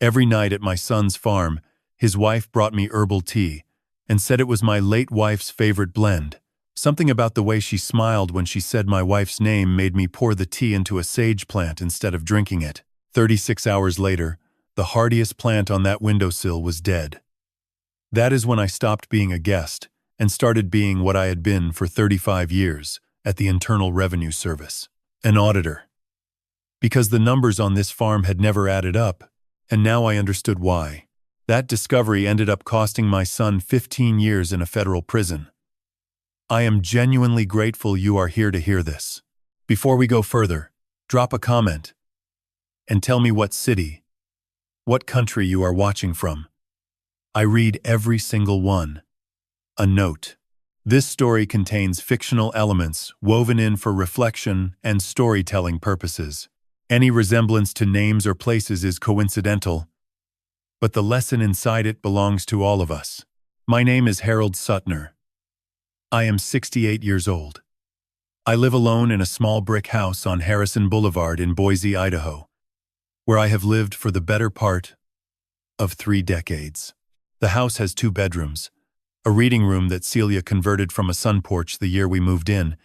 Every night at my son's farm, his wife brought me herbal tea and said it was my late wife's favorite blend. Something about the way she smiled when she said my wife's name made me pour the tea into a sage plant instead of drinking it. 36 hours later, the hardiest plant on that windowsill was dead. That is when I stopped being a guest and started being what I had been for 35 years at the Internal Revenue Service, an auditor. Because the numbers on this farm had never added up, and now I understood why. That discovery ended up costing my son 15 years in a federal prison. I am genuinely grateful you are here to hear this. Before we go further, drop a comment and tell me what city, what country you are watching from. I read every single one. A note. This story contains fictional elements woven in for reflection and storytelling purposes. Any resemblance to names or places is coincidental, but the lesson inside it belongs to all of us. My name is Harold Suttner. I am 68 years old. I live alone in a small brick house on Harrison Boulevard in Boise, Idaho, where I have lived for the better part of 3 decades. The house has 2 bedrooms, a reading room that Celia converted from a sun porch the year we moved in,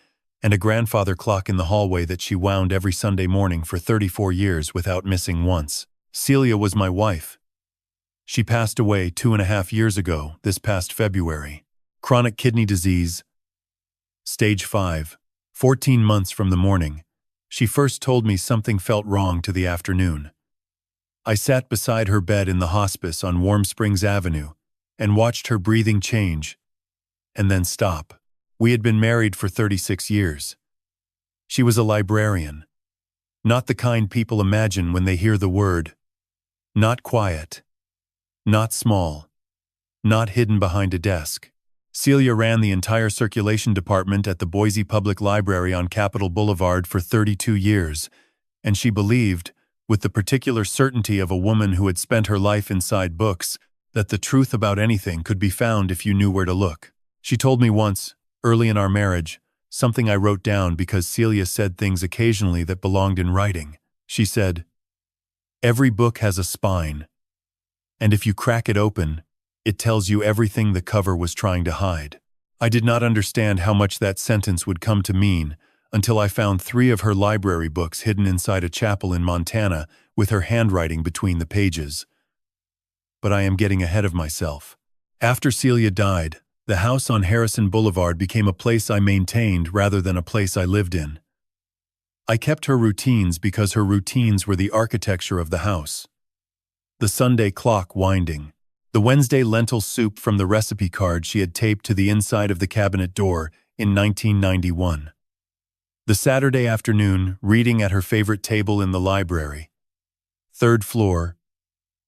and a grandfather clock in the hallway that she wound every Sunday morning for 34 years without missing once. Celia was my wife. She passed away 2.5 years ago, this past February. Chronic kidney disease, stage 5, 14 months from the morning. She first told me something felt wrong to the afternoon. I sat beside her bed in the hospice on Warm Springs Avenue and watched her breathing change and then stop. We had been married for 36 years. She was a librarian. Not the kind people imagine when they hear the word. Not quiet. Not small. Not hidden behind a desk. Celia ran the entire circulation department at the Boise Public Library on Capitol Boulevard for 32 years, and she believed, with the particular certainty of a woman who had spent her life inside books, that the truth about anything could be found if you knew where to look. She told me once, early in our marriage, something I wrote down because Celia said things occasionally that belonged in writing. She said, "Every book has a spine, and if you crack it open, it tells you everything the cover was trying to hide." I did not understand how much that sentence would come to mean until I found 3 of her library books hidden inside a chapel in Montana with her handwriting between the pages. But I am getting ahead of myself. After Celia died, the house on Harrison Boulevard became a place I maintained rather than a place I lived in. I kept her routines because her routines were the architecture of the house. The Sunday clock winding. The Wednesday lentil soup from the recipe card she had taped to the inside of the cabinet door in 1991. The Saturday afternoon reading at her favorite table in the library. 3rd floor,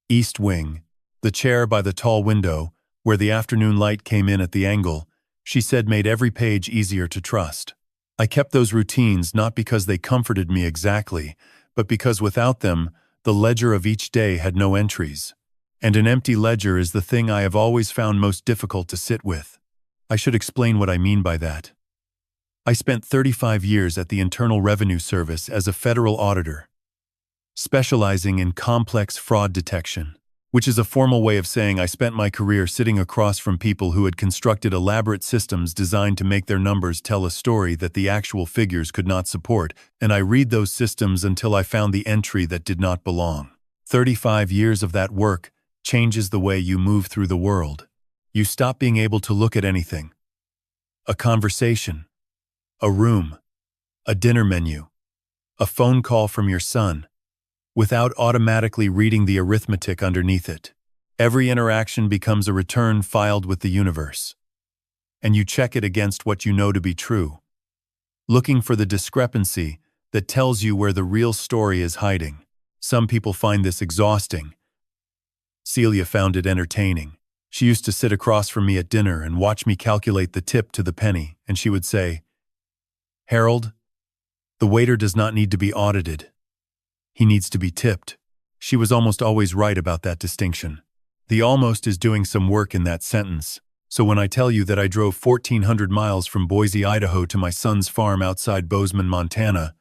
east wing, the chair by the tall window, where the afternoon light came in at the angle, she said made every page easier to trust. I kept those routines not because they comforted me exactly, but because without them, the ledger of each day had no entries. And an empty ledger is the thing I have always found most difficult to sit with. I should explain what I mean by that. I spent 35 years at the Internal Revenue Service as a federal auditor, specializing in complex fraud detection, which is a formal way of saying I spent my career sitting across from people who had constructed elaborate systems designed to make their numbers tell a story that the actual figures could not support, and I read those systems until I found the entry that did not belong. 35 years of that work changes the way you move through the world. You stop being able to look at anything. A conversation, a room, a dinner menu, a phone call from your son, without automatically reading the arithmetic underneath it. Every interaction becomes a return filed with the universe, and you check it against what you know to be true, looking for the discrepancy that tells you where the real story is hiding. Some people find this exhausting. Celia found it entertaining. She used to sit across from me at dinner and watch me calculate the tip to the penny, and she would say, "Harold, the waiter does not need to be audited. He needs to be tipped." She was almost always right about that distinction. The almost is doing some work in that sentence. So when I tell you that I drove 1,400 miles from Boise, Idaho to my son's farm outside Bozeman, Montana,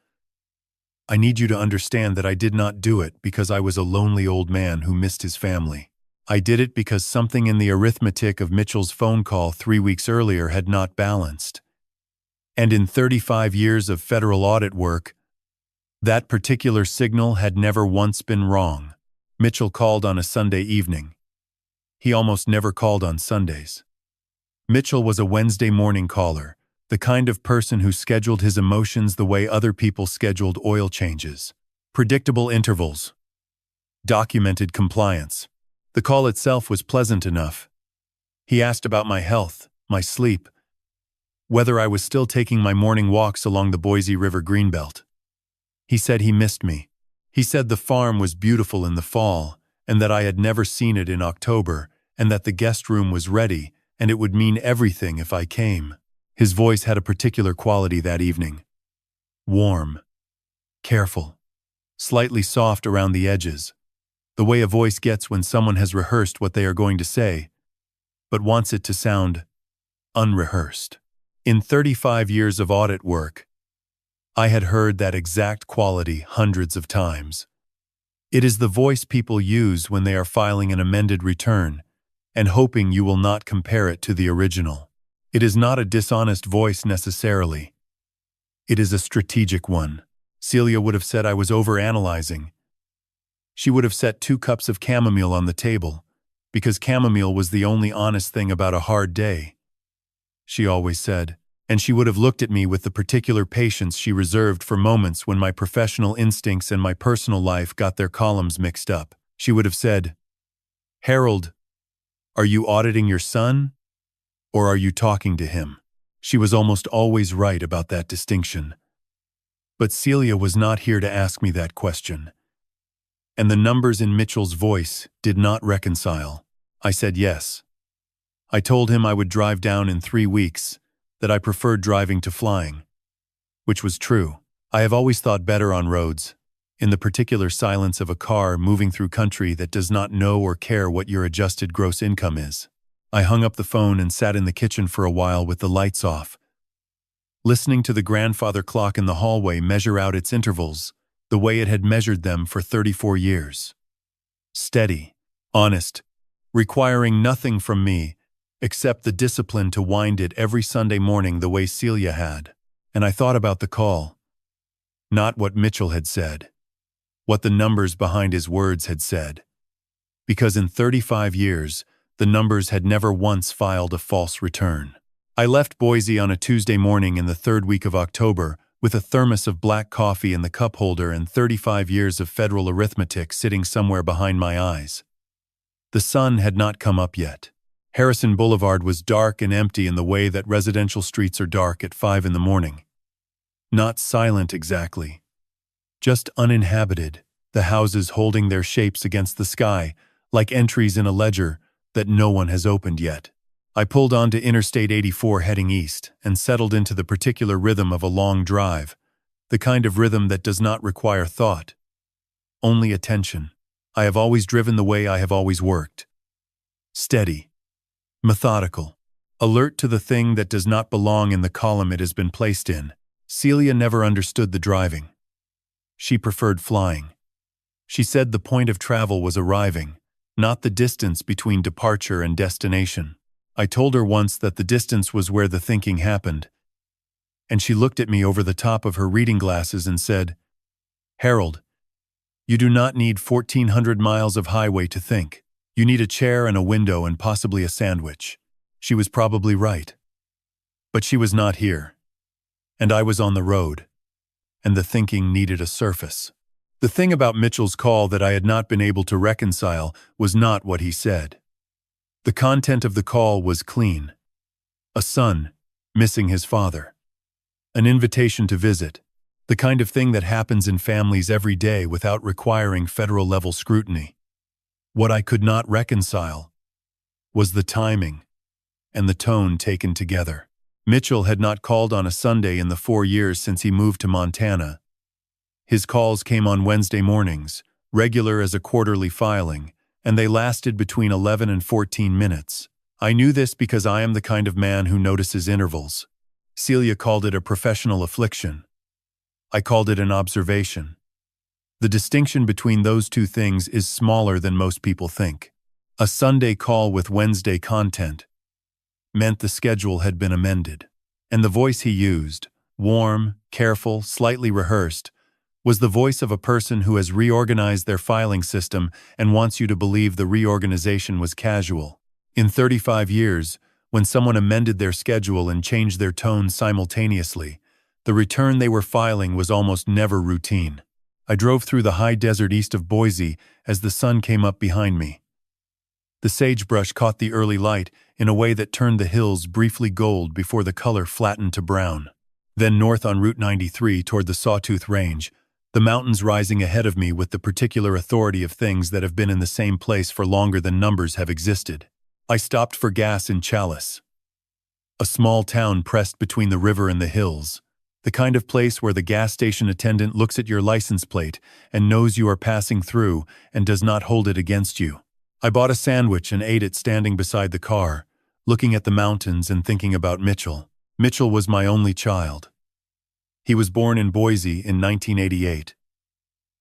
I need you to understand that I did not do it because I was a lonely old man who missed his family. I did it because something in the arithmetic of Mitchell's phone call 3 weeks earlier had not balanced. And in 35 years of federal audit work, that particular signal had never once been wrong. Mitchell called on a Sunday evening. He almost never called on Sundays. Mitchell was a Wednesday morning caller, the kind of person who scheduled his emotions the way other people scheduled oil changes. Predictable intervals. Documented compliance. The call itself was pleasant enough. He asked about my health, my sleep, whether I was still taking my morning walks along the Boise River Greenbelt. He said he missed me. He said the farm was beautiful in the fall, and that I had never seen it in October, and that the guest room was ready, and it would mean everything if I came. His voice had a particular quality that evening. Warm. Careful. Slightly soft around the edges. The way a voice gets when someone has rehearsed what they are going to say, but wants it to sound unrehearsed. In 35 years of audit work, I had heard that exact quality hundreds of times. It is the voice people use when they are filing an amended return and hoping you will not compare it to the original. It is not a dishonest voice necessarily. It is a strategic one. Celia would have said I was overanalyzing. She would have set 2 cups of chamomile on the table, because chamomile was the only honest thing about a hard day, she always said, and she would have looked at me with the particular patience she reserved for moments when my professional instincts and my personal life got their columns mixed up. She would have said, "Harold, are you auditing your son, or are you talking to him?" She was almost always right about that distinction. But Celia was not here to ask me that question. And the numbers in Mitchell's voice did not reconcile. I said yes. I told him I would drive down in 3 weeks, that I preferred driving to flying. Which was true. I have always thought better on roads, in the particular silence of a car moving through country that does not know or care what your adjusted gross income is. I hung up the phone and sat in the kitchen for a while with the lights off, listening to the grandfather clock in the hallway measure out its intervals, the way it had measured them for 34 years. Steady, honest, requiring nothing from me except the discipline to wind it every Sunday morning the way Celia had. And I thought about the call. Not what Mitchell had said. What the numbers behind his words had said. Because in 35 years, the numbers had never once filed a false return. I left Boise on a Tuesday morning in the 3rd week of October with a thermos of black coffee in the cup holder and 35 years of federal arithmetic sitting somewhere behind my eyes. The sun had not come up yet. Harrison Boulevard was dark and empty in the way that residential streets are dark at 5 in the morning. Not silent exactly. Just uninhabited, the houses holding their shapes against the sky, like entries in a ledger that no one has opened yet. I pulled onto Interstate 84 heading east and settled into the particular rhythm of a long drive, the kind of rhythm that does not require thought, only attention. I have always driven the way I have always worked. Steady. Methodical. Alert to the thing that does not belong in the column it has been placed in. Celia never understood the driving. She preferred flying. She said the point of travel was arriving, not the distance between departure and destination. I told her once that the distance was where the thinking happened, and she looked at me over the top of her reading glasses and said, "Harold, you do not need 1,400 miles of highway to think. You need a chair and a window and possibly a sandwich." She was probably right. But she was not here. And I was on the road. And the thinking needed a surface. The thing about Mitchell's call that I had not been able to reconcile was not what he said. The content of the call was clean. A son missing his father. An invitation to visit. The kind of thing that happens in families every day without requiring federal-level scrutiny. What I could not reconcile was the timing and the tone taken together. Mitchell had not called on a Sunday in the 4 years since he moved to Montana. His calls came on Wednesday mornings, regular as a quarterly filing, and they lasted between 11 and 14 minutes. I knew this because I am the kind of man who notices intervals. Celia called it a professional affliction. I called it an observation. The distinction between those two things is smaller than most people think. A Sunday call with Wednesday content meant the schedule had been amended, and the voice he used, warm, careful, slightly rehearsed, was the voice of a person who has reorganized their filing system and wants you to believe the reorganization was casual. In 35 years, when someone amended their schedule and changed their tone simultaneously, the return they were filing was almost never routine. I drove through the high desert east of Boise as the sun came up behind me. The sagebrush caught the early light in a way that turned the hills briefly gold before the color flattened to brown. Then north on Route 93 toward the Sawtooth Range, the mountains rising ahead of me with the particular authority of things that have been in the same place for longer than numbers have existed. I stopped for gas in Chalice, a small town pressed between the river and the hills, the kind of place where the gas station attendant looks at your license plate and knows you are passing through and does not hold it against you. I bought a sandwich and ate it standing beside the car, looking at the mountains and thinking about Mitchell. Mitchell was my only child. He was born in Boise in 1988.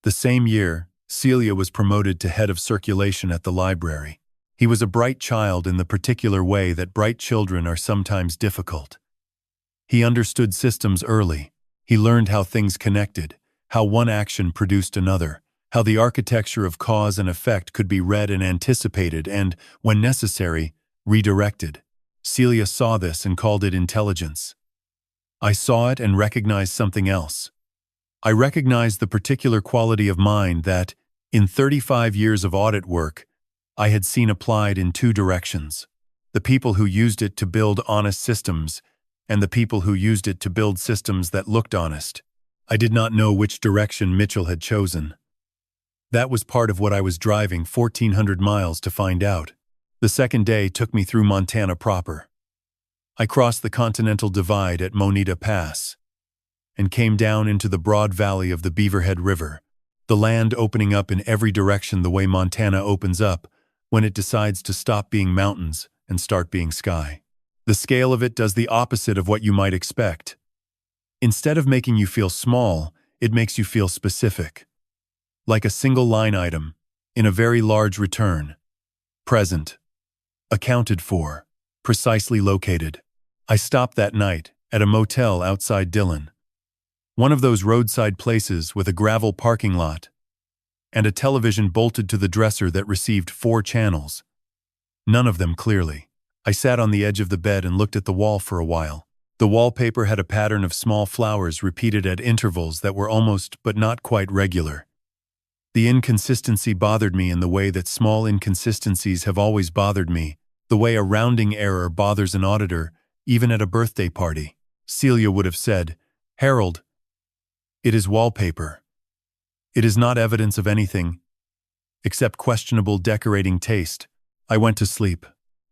The same year, Celia was promoted to head of circulation at the library. He was a bright child in the particular way that bright children are sometimes difficult. He understood systems early. He learned how things connected, how one action produced another, how the architecture of cause and effect could be read and anticipated and, when necessary, redirected. Celia saw this and called it intelligence. I saw it and recognized something else. I recognized the particular quality of mind that, in 35 years of audit work, I had seen applied in two directions: the people who used it to build honest systems and the people who used it to build systems that looked honest. I did not know which direction Mitchell had chosen. That was part of what I was driving 1,400 miles to find out. The second day took me through Montana proper. I crossed the Continental Divide at Moneta Pass and came down into the broad valley of the Beaverhead River, the land opening up in every direction the way Montana opens up when it decides to stop being mountains and start being sky. The scale of it does the opposite of what you might expect. Instead of making you feel small, it makes you feel specific. Like a single line item, in a very large return. Present. Accounted for. Precisely located. I stopped that night at a motel outside Dillon. One of those roadside places with a gravel parking lot and a television bolted to the dresser that received 4 channels. None of them clearly. I sat on the edge of the bed and looked at the wall for a while. The wallpaper had a pattern of small flowers repeated at intervals that were almost but not quite regular. The inconsistency bothered me in the way that small inconsistencies have always bothered me, the way a rounding error bothers an auditor, even at a birthday party. Celia would have said, "Harold, it is wallpaper. It is not evidence of anything, except questionable decorating taste." I went to sleep.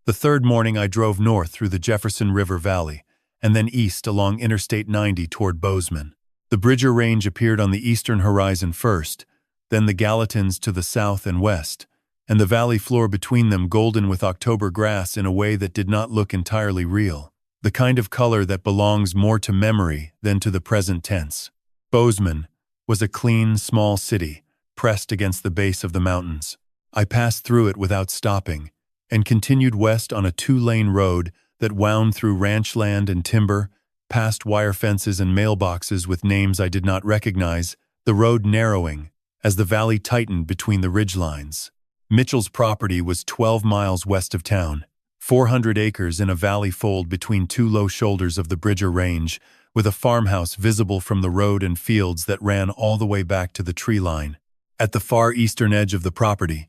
The third morning I drove north through the Jefferson River Valley, and then east along Interstate 90 toward Bozeman. The Bridger Range appeared on the eastern horizon first, then the Gallatins to the south and west, and the valley floor between them golden with October grass in a way that did not look entirely real, the kind of color that belongs more to memory than to the present tense. Bozeman was a clean, small city, pressed against the base of the mountains. I passed through it without stopping, and continued west on a 2-lane road that wound through ranch land and timber, past wire fences and mailboxes with names I did not recognize, the road narrowing as the valley tightened between the ridgelines. Mitchell's property was 12 miles west of town, 400 acres in a valley fold between 2 low shoulders of the Bridger Range, with a farmhouse visible from the road and fields that ran all the way back to the tree line. At the far eastern edge of the property,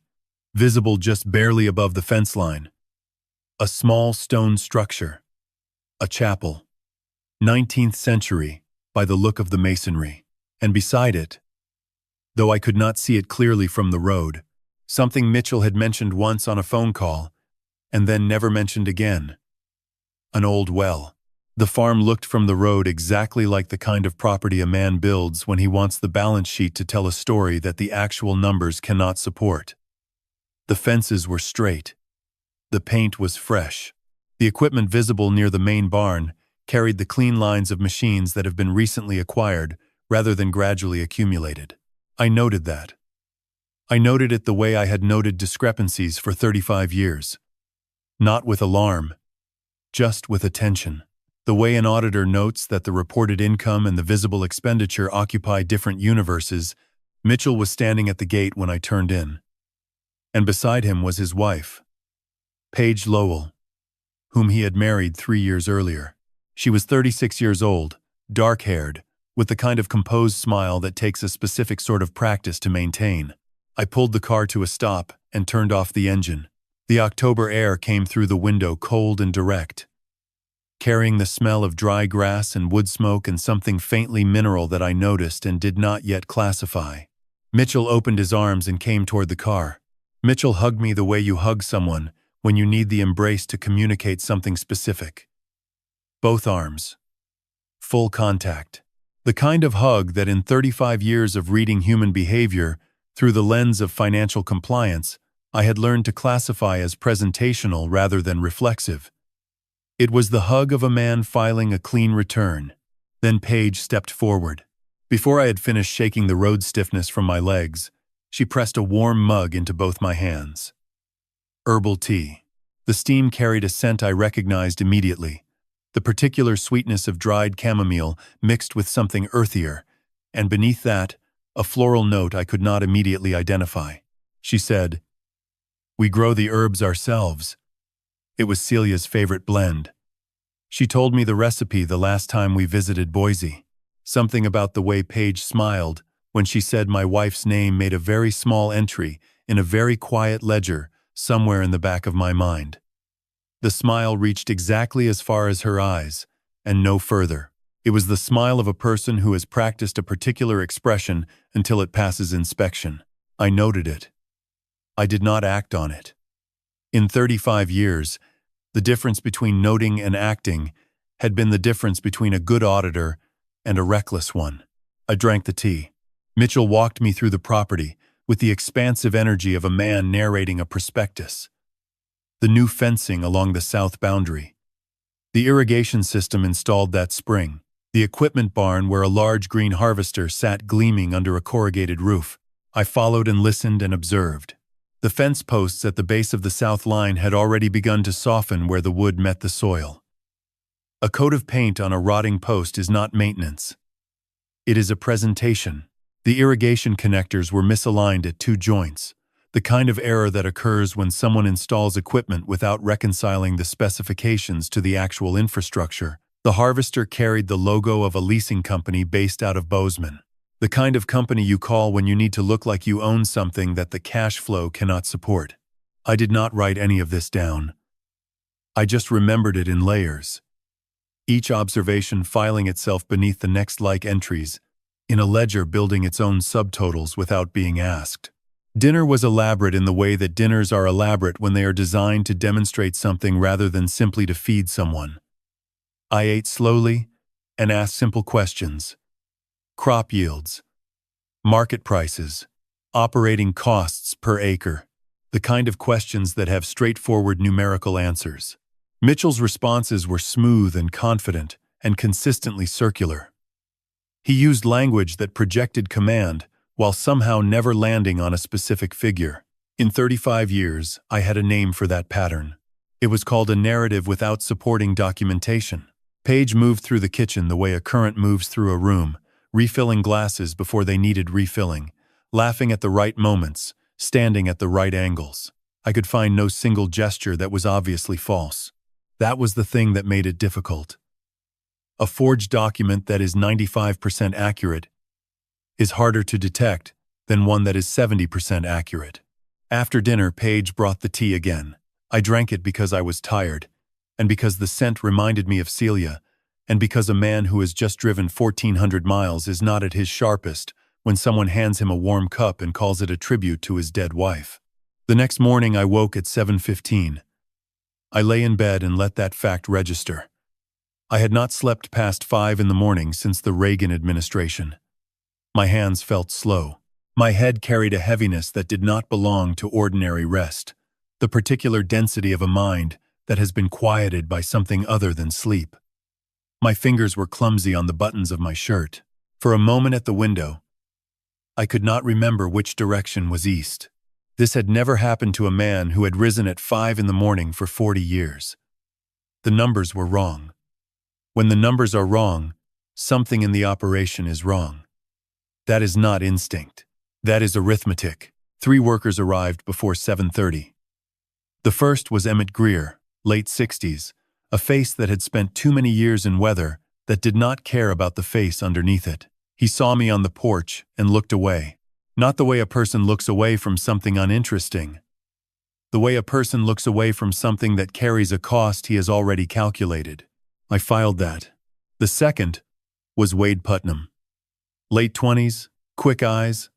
visible just barely above the fence line, a small stone structure, a chapel, 19th century by the look of the masonry, and beside it, though I could not see it clearly from the road, something Mitchell had mentioned once on a phone call, and then never mentioned again. An old well. The farm looked from the road exactly like the kind of property a man builds when he wants the balance sheet to tell a story that the actual numbers cannot support. The fences were straight. The paint was fresh. The equipment visible near the main barn carried the clean lines of machines that have been recently acquired rather than gradually accumulated. I noted that. I noted it the way I had noted discrepancies for 35 years. Not with alarm, just with attention. The way an auditor notes that the reported income and the visible expenditure occupy different universes. Mitchell was standing at the gate when I turned in. And beside him was his wife, Paige Lowell, whom he had married 3 years earlier. She was 36 years old, dark-haired, with the kind of composed smile that takes a specific sort of practice to maintain. I pulled the car to a stop and turned off the engine. The October air came through the window cold and direct, carrying the smell of dry grass and wood smoke and something faintly mineral that I noticed and did not yet classify. Mitchell opened his arms and came toward the car. Mitchell hugged me the way you hug someone when you need the embrace to communicate something specific. Both arms. Full contact. The kind of hug that in 35 years of reading human behavior through the lens of financial compliance, I had learned to classify as presentational rather than reflexive. It was the hug of a man filing a clean return. Then Paige stepped forward. Before I had finished shaking the road stiffness from my legs, she pressed a warm mug into both my hands. Herbal tea. The steam carried a scent I recognized immediately, the particular sweetness of dried chamomile mixed with something earthier, and beneath that, a floral note I could not immediately identify. She said, "We grow the herbs ourselves." It was Celia's favorite blend. She told me the recipe the last time we visited Boise. Something about the way Paige smiled when she said my wife's name made a very small entry in a very quiet ledger somewhere in the back of my mind. The smile reached exactly as far as her eyes, and no further. It was the smile of a person who has practiced a particular expression until it passes inspection. I noted it. I did not act on it. In 35 years, the difference between noting and acting had been the difference between a good auditor and a reckless one. I drank the tea. Mitchell walked me through the property with the expansive energy of a man narrating a prospectus. The new fencing along the south boundary. The irrigation system installed that spring. The equipment barn where a large green harvester sat gleaming under a corrugated roof. I followed and listened and observed. The fence posts at the base of the south line had already begun to soften where the wood met the soil. A coat of paint on a rotting post is not maintenance. It is a presentation. The irrigation connectors were misaligned at 2 joints, the kind of error that occurs when someone installs equipment without reconciling the specifications to the actual infrastructure. The harvester carried the logo of a leasing company based out of Bozeman. The kind of company you call when you need to look like you own something that the cash flow cannot support. I did not write any of this down. I just remembered it in layers. Each observation filing itself beneath the next like entries, in a ledger building its own subtotals without being asked. Dinner was elaborate in the way that dinners are elaborate when they are designed to demonstrate something rather than simply to feed someone. I ate slowly and asked simple questions. Crop yields, market prices, operating costs per acre, the kind of questions that have straightforward numerical answers. Mitchell's responses were smooth and confident and consistently circular. He used language that projected command while somehow never landing on a specific figure. In 35 years, I had a name for that pattern. It was called a narrative without supporting documentation. Paige moved through the kitchen the way a current moves through a room, refilling glasses before they needed refilling, laughing at the right moments, standing at the right angles. I could find no single gesture that was obviously false. That was the thing that made it difficult. A forged document that is 95% accurate is harder to detect than one that is 70% accurate. After dinner, Paige brought the tea again. I drank it because I was tired, and because the scent reminded me of Celia, and because a man who has just driven 1,400 miles is not at his sharpest when someone hands him a warm cup and calls it a tribute to his dead wife. The next morning I woke at 7:15. I lay in bed and let that fact register. I had not slept past 5 in the morning since the Reagan administration. My hands felt slow. My head carried a heaviness that did not belong to ordinary rest, the particular density of a mind that has been quieted by something other than sleep. My fingers were clumsy on the buttons of my shirt. For a moment at the window, I could not remember which direction was east. This had never happened to a man who had risen at 5 in the morning for 40 years. The numbers were wrong. When the numbers are wrong, something in the operation is wrong. That is not instinct. That is arithmetic. 3 workers arrived before 7:30. The first was Emmett Greer, late 60s, a face that had spent too many years in weather that did not care about the face underneath it. He saw me on the porch and looked away. Not the way a person looks away from something uninteresting. The way a person looks away from something that carries a cost he has already calculated. I filed that. The second was Wade Putnam. Late 20s, quick eyes,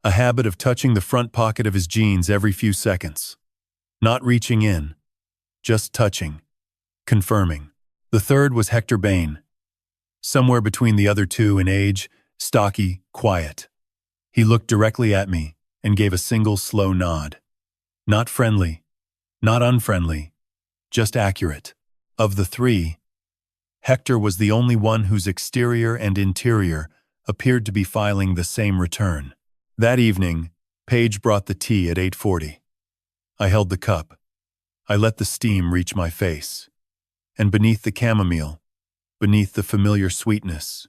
a habit of touching the front pocket of his jeans every few seconds. Not reaching in, just touching, confirming. The third was Hector Bain. Somewhere between the other two in age, stocky, quiet. He looked directly at me and gave a single slow nod. Not friendly, not unfriendly, just accurate. Of the 3, Hector was the only one whose exterior and interior appeared to be filing the same return. That evening, Paige brought the tea at 8:40. I held the cup. I let the steam reach my face. And beneath the chamomile, beneath the familiar sweetness,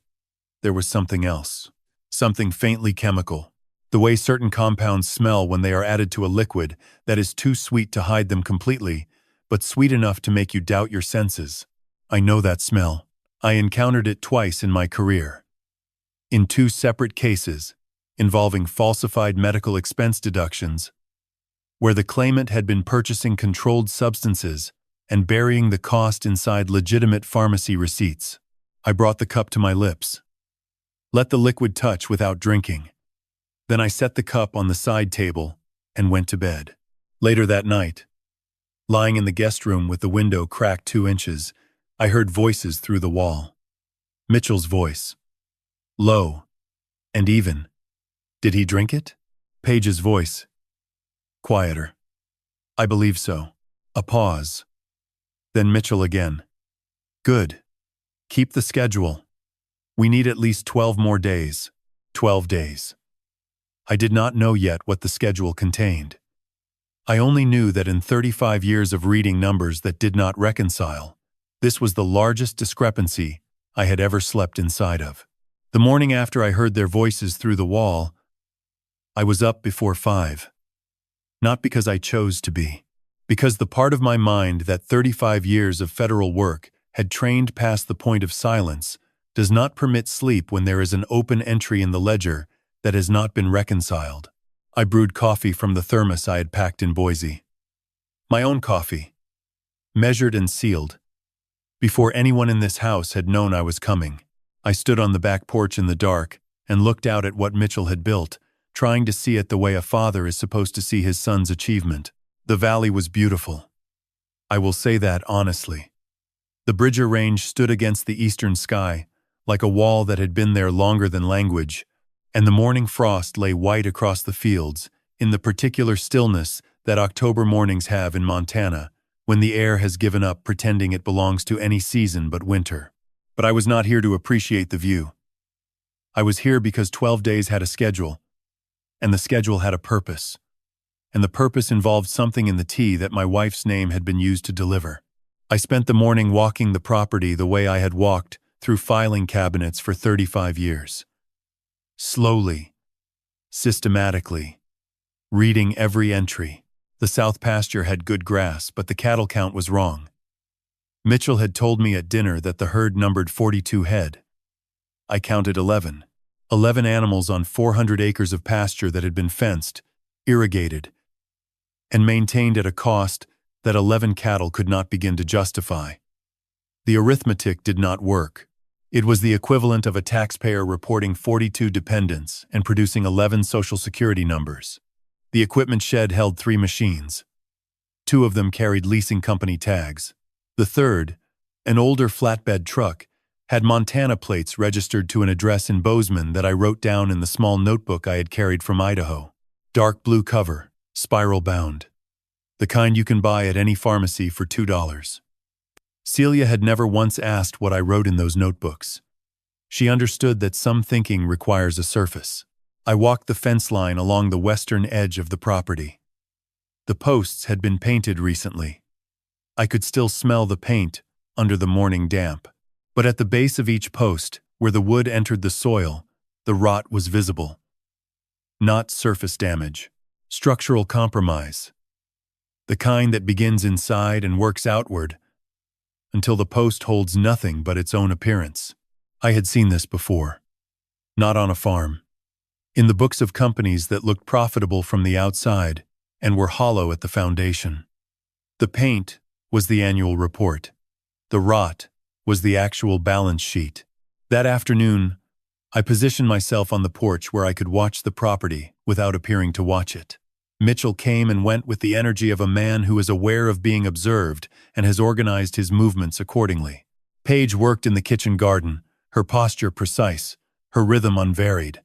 there was something else. Something faintly chemical. The way certain compounds smell when they are added to a liquid that is too sweet to hide them completely, but sweet enough to make you doubt your senses. I know that smell. I encountered it twice in my career. In 2 separate cases, involving falsified medical expense deductions, where the claimant had been purchasing controlled substances and burying the cost inside legitimate pharmacy receipts. I brought the cup to my lips. Let the liquid touch without drinking. Then I set the cup on the side table and went to bed. Later that night, lying in the guest room with the window cracked 2 inches, I heard voices through the wall. Mitchell's voice. Low and even. Did he drink it? Paige's voice. Quieter. I believe so. A pause. Then Mitchell again. Good. Keep the schedule. We need at least 12 more days. 12 days. I did not know yet what the schedule contained. I only knew that in 35 years of reading numbers that did not reconcile, this was the largest discrepancy I had ever slept inside of. The morning after I heard their voices through the wall, I was up before 5. Not because I chose to be. Because the part of my mind that 35 years of federal work had trained past the point of silence does not permit sleep when there is an open entry in the ledger that has not been reconciled. I brewed coffee from the thermos I had packed in Boise. My own coffee. Measured and sealed. Before anyone in this house had known I was coming, I stood on the back porch in the dark and looked out at what Mitchell had built, trying to see it the way a father is supposed to see his son's achievement. The valley was beautiful. I will say that honestly. The Bridger Range stood against the eastern sky, like a wall that had been there longer than language, and the morning frost lay white across the fields, in the particular stillness that October mornings have in Montana, when the air has given up pretending it belongs to any season but winter. But I was not here to appreciate the view. I was here because 12 days had a schedule, and the schedule had a purpose. And the purpose involved something in the tea that my wife's name had been used to deliver. I spent the morning walking the property the way I had walked through filing cabinets for 35 years. Slowly, systematically, reading every entry. The south pasture had good grass, but the cattle count was wrong. Mitchell had told me at dinner that the herd numbered 42 head. I counted 11. 11 animals on 400 acres of pasture that had been fenced, irrigated, and maintained at a cost that 11 cattle could not begin to justify. The arithmetic did not work. It was the equivalent of a taxpayer reporting 42 dependents and producing 11 Social Security numbers. The equipment shed held 3 machines. 2 of them carried leasing company tags. The third, an older flatbed truck, had Montana plates registered to an address in Bozeman that I wrote down in the small notebook I had carried from Idaho. Dark blue cover, spiral bound. The kind you can buy at any pharmacy for $2. Celia had never once asked what I wrote in those notebooks. She understood that some thinking requires a surface. I walked the fence line along the western edge of the property. The posts had been painted recently. I could still smell the paint under the morning damp. But at the base of each post, where the wood entered the soil, the rot was visible. Not surface damage, structural compromise. The kind that begins inside and works outward until the post holds nothing but its own appearance. I had seen this before. Not on a farm. In the books of companies that looked profitable from the outside and were hollow at the foundation. The paint was the annual report. The rot was the actual balance sheet. That afternoon, I positioned myself on the porch where I could watch the property without appearing to watch it. Mitchell came and went with the energy of a man who is aware of being observed and has organized his movements accordingly. Paige worked in the kitchen garden, her posture precise, her rhythm unvaried.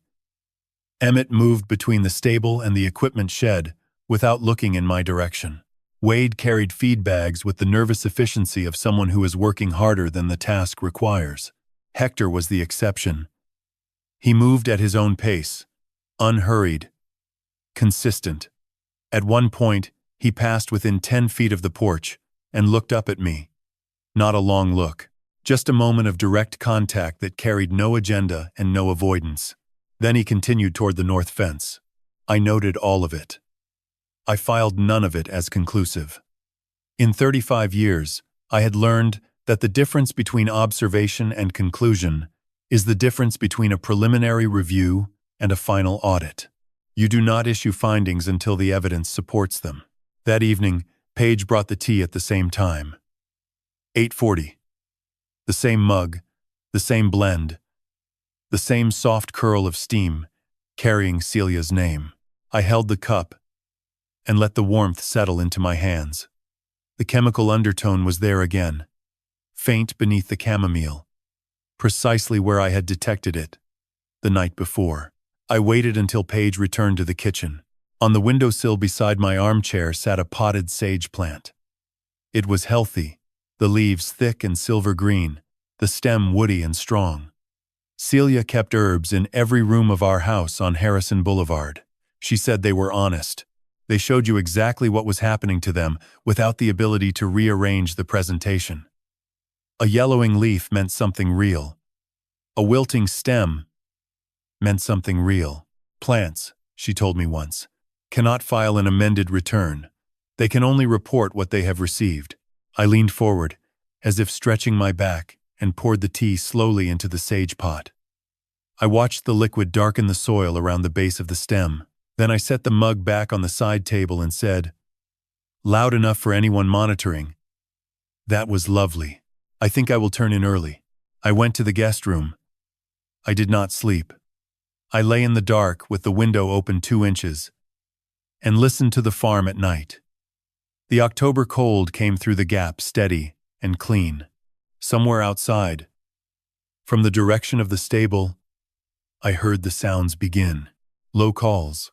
Emmett moved between the stable and the equipment shed without looking in my direction. Wade carried feed bags with the nervous efficiency of someone who is working harder than the task requires. Hector was the exception. He moved at his own pace, unhurried, consistent. At one point, he passed within 10 feet of the porch and looked up at me. Not a long look, just a moment of direct contact that carried no agenda and no avoidance. Then he continued toward the north fence. I noted all of it. I filed none of it as conclusive. In 35 years, I had learned that the difference between observation and conclusion is the difference between a preliminary review and a final audit. You do not issue findings until the evidence supports them. That evening, Paige brought the tea at the same time. 8:40. The same mug, the same blend, the same soft curl of steam, carrying Celia's name. I held the cup and let the warmth settle into my hands. The chemical undertone was there again, faint beneath the chamomile, precisely where I had detected it the night before. I waited until Paige returned to the kitchen. On the windowsill beside my armchair sat a potted sage plant. It was healthy, the leaves thick and silver green, the stem woody and strong. Celia kept herbs in every room of our house on Harrison Boulevard. She said they were honest. They showed you exactly what was happening to them without the ability to rearrange the presentation. A yellowing leaf meant something real. A wilting stem meant something real. Plants, she told me once, cannot file an amended return. They can only report what they have received. I leaned forward, as if stretching my back, and poured the tea slowly into the sage pot. I watched the liquid darken the soil around the base of the stem. Then I set the mug back on the side table and said, loud enough for anyone monitoring, "That was lovely. I think I will turn in early." I went to the guest room. I did not sleep. I lay in the dark with the window open 2 inches and listened to the farm at night. The October cold came through the gap steady and clean. Somewhere outside, from the direction of the stable, I heard the sounds begin. Low calls.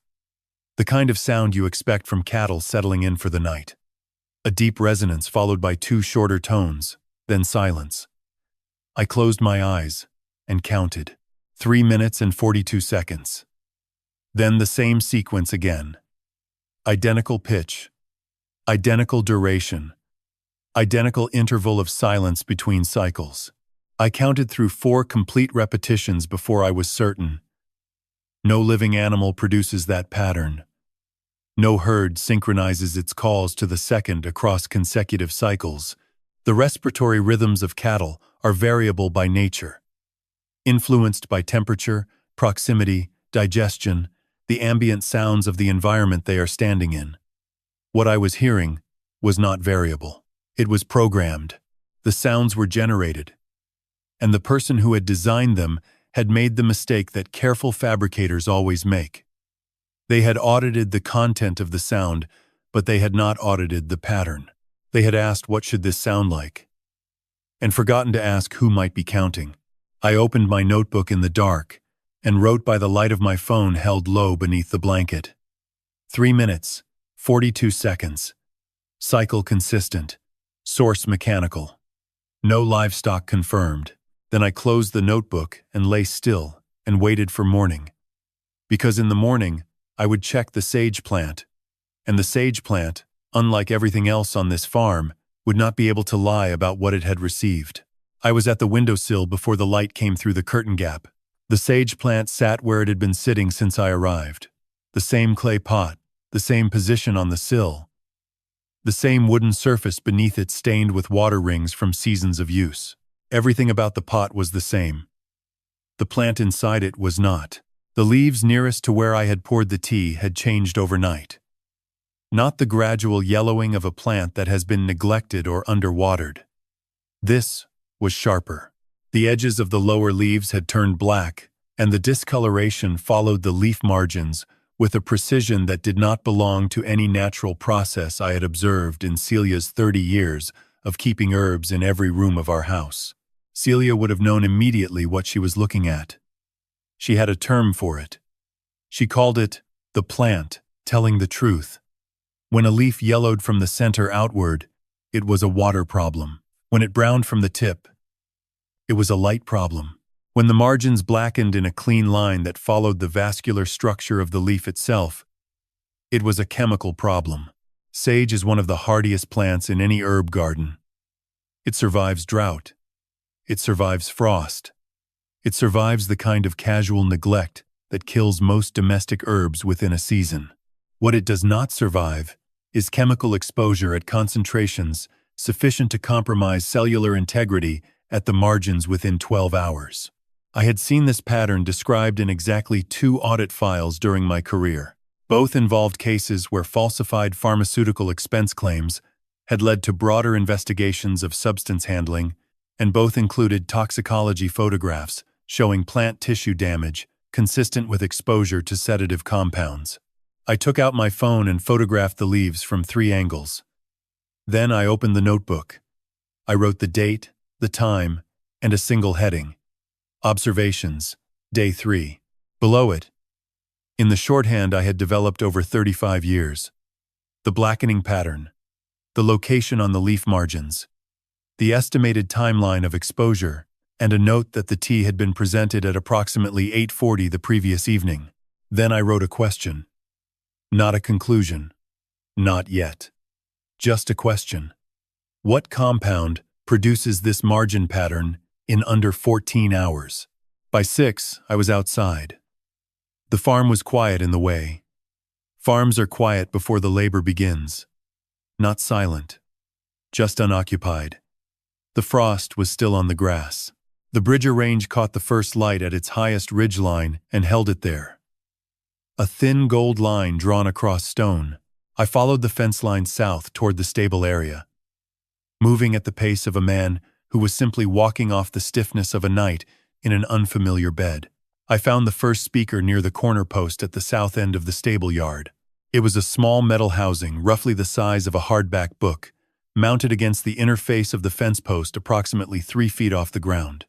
The kind of sound you expect from cattle settling in for the night. A deep resonance followed by 2 shorter tones, then silence. I closed my eyes and counted. 3 minutes and 42 seconds. Then the same sequence again. Identical pitch. Identical duration. Identical interval of silence between cycles. I counted through 4 complete repetitions before I was certain. No living animal produces that pattern. No herd synchronizes its calls to the second across consecutive cycles. The respiratory rhythms of cattle are variable by nature, influenced by temperature, proximity, digestion, the ambient sounds of the environment they are standing in. What I was hearing was not variable. It was programmed. The sounds were generated. And the person who had designed them had made the mistake that careful fabricators always make. They had audited the content of the sound, but they had not audited the pattern. They had asked, "What should this sound like?" and forgotten to ask who might be counting. I opened my notebook in the dark and wrote by the light of my phone held low beneath the blanket. 3 minutes, 42 seconds. Cycle consistent. Source mechanical. No livestock confirmed. Then I closed the notebook and lay still and waited for morning. Because in the morning, I would check the sage plant, and the sage plant, unlike everything else on this farm, would not be able to lie about what it had received. I was at the windowsill before the light came through the curtain gap. The sage plant sat where it had been sitting since I arrived. The same clay pot, the same position on the sill, the same wooden surface beneath it stained with water rings from seasons of use. Everything about the pot was the same. The plant inside it was not. The leaves nearest to where I had poured the tea had changed overnight. Not the gradual yellowing of a plant that has been neglected or underwatered. This was sharper. The edges of the lower leaves had turned black, and the discoloration followed the leaf margins with a precision that did not belong to any natural process I had observed in Celia's 30 years of keeping herbs in every room of our house. Celia would have known immediately what she was looking at. She had a term for it. She called it the plant telling the truth. When a leaf yellowed from the center outward, it was a water problem. When it browned from the tip, it was a light problem. When the margins blackened in a clean line that followed the vascular structure of the leaf itself, it was a chemical problem. Sage is one of the hardiest plants in any herb garden. It survives drought. It survives frost. It survives the kind of casual neglect that kills most domestic herbs within a season. What it does not survive is chemical exposure at concentrations sufficient to compromise cellular integrity at the margins within 12 hours. I had seen this pattern described in exactly 2 audit files during my career. Both involved cases where falsified pharmaceutical expense claims had led to broader investigations of substance handling, and both included toxicology photographs showing plant tissue damage consistent with exposure to sedative compounds. I took out my phone and photographed the leaves from 3 angles. Then I opened the notebook. I wrote the date, the time, and a single heading. Observations, Day 3. Below it, in the shorthand I had developed over 35 years, the blackening pattern, the location on the leaf margins, the estimated timeline of exposure, and a note that the tea had been presented at approximately 8:40 the previous evening. Then I wrote a question. Not a conclusion. Not yet. Just a question. What compound produces this margin pattern in under 14 hours? By 6, I was outside. The farm was quiet in the way. Farms are quiet before the labor begins. Not silent. Just unoccupied. The frost was still on the grass. The Bridger Range caught the first light at its highest ridgeline and held it there. A thin gold line drawn across stone. I followed the fence line south toward the stable area, moving at the pace of a man who was simply walking off the stiffness of a night in an unfamiliar bed. I found the first speaker near the corner post at the south end of the stable yard. It was a small metal housing, roughly the size of a hardback book, mounted against the inner face of the fence post approximately 3 feet off the ground.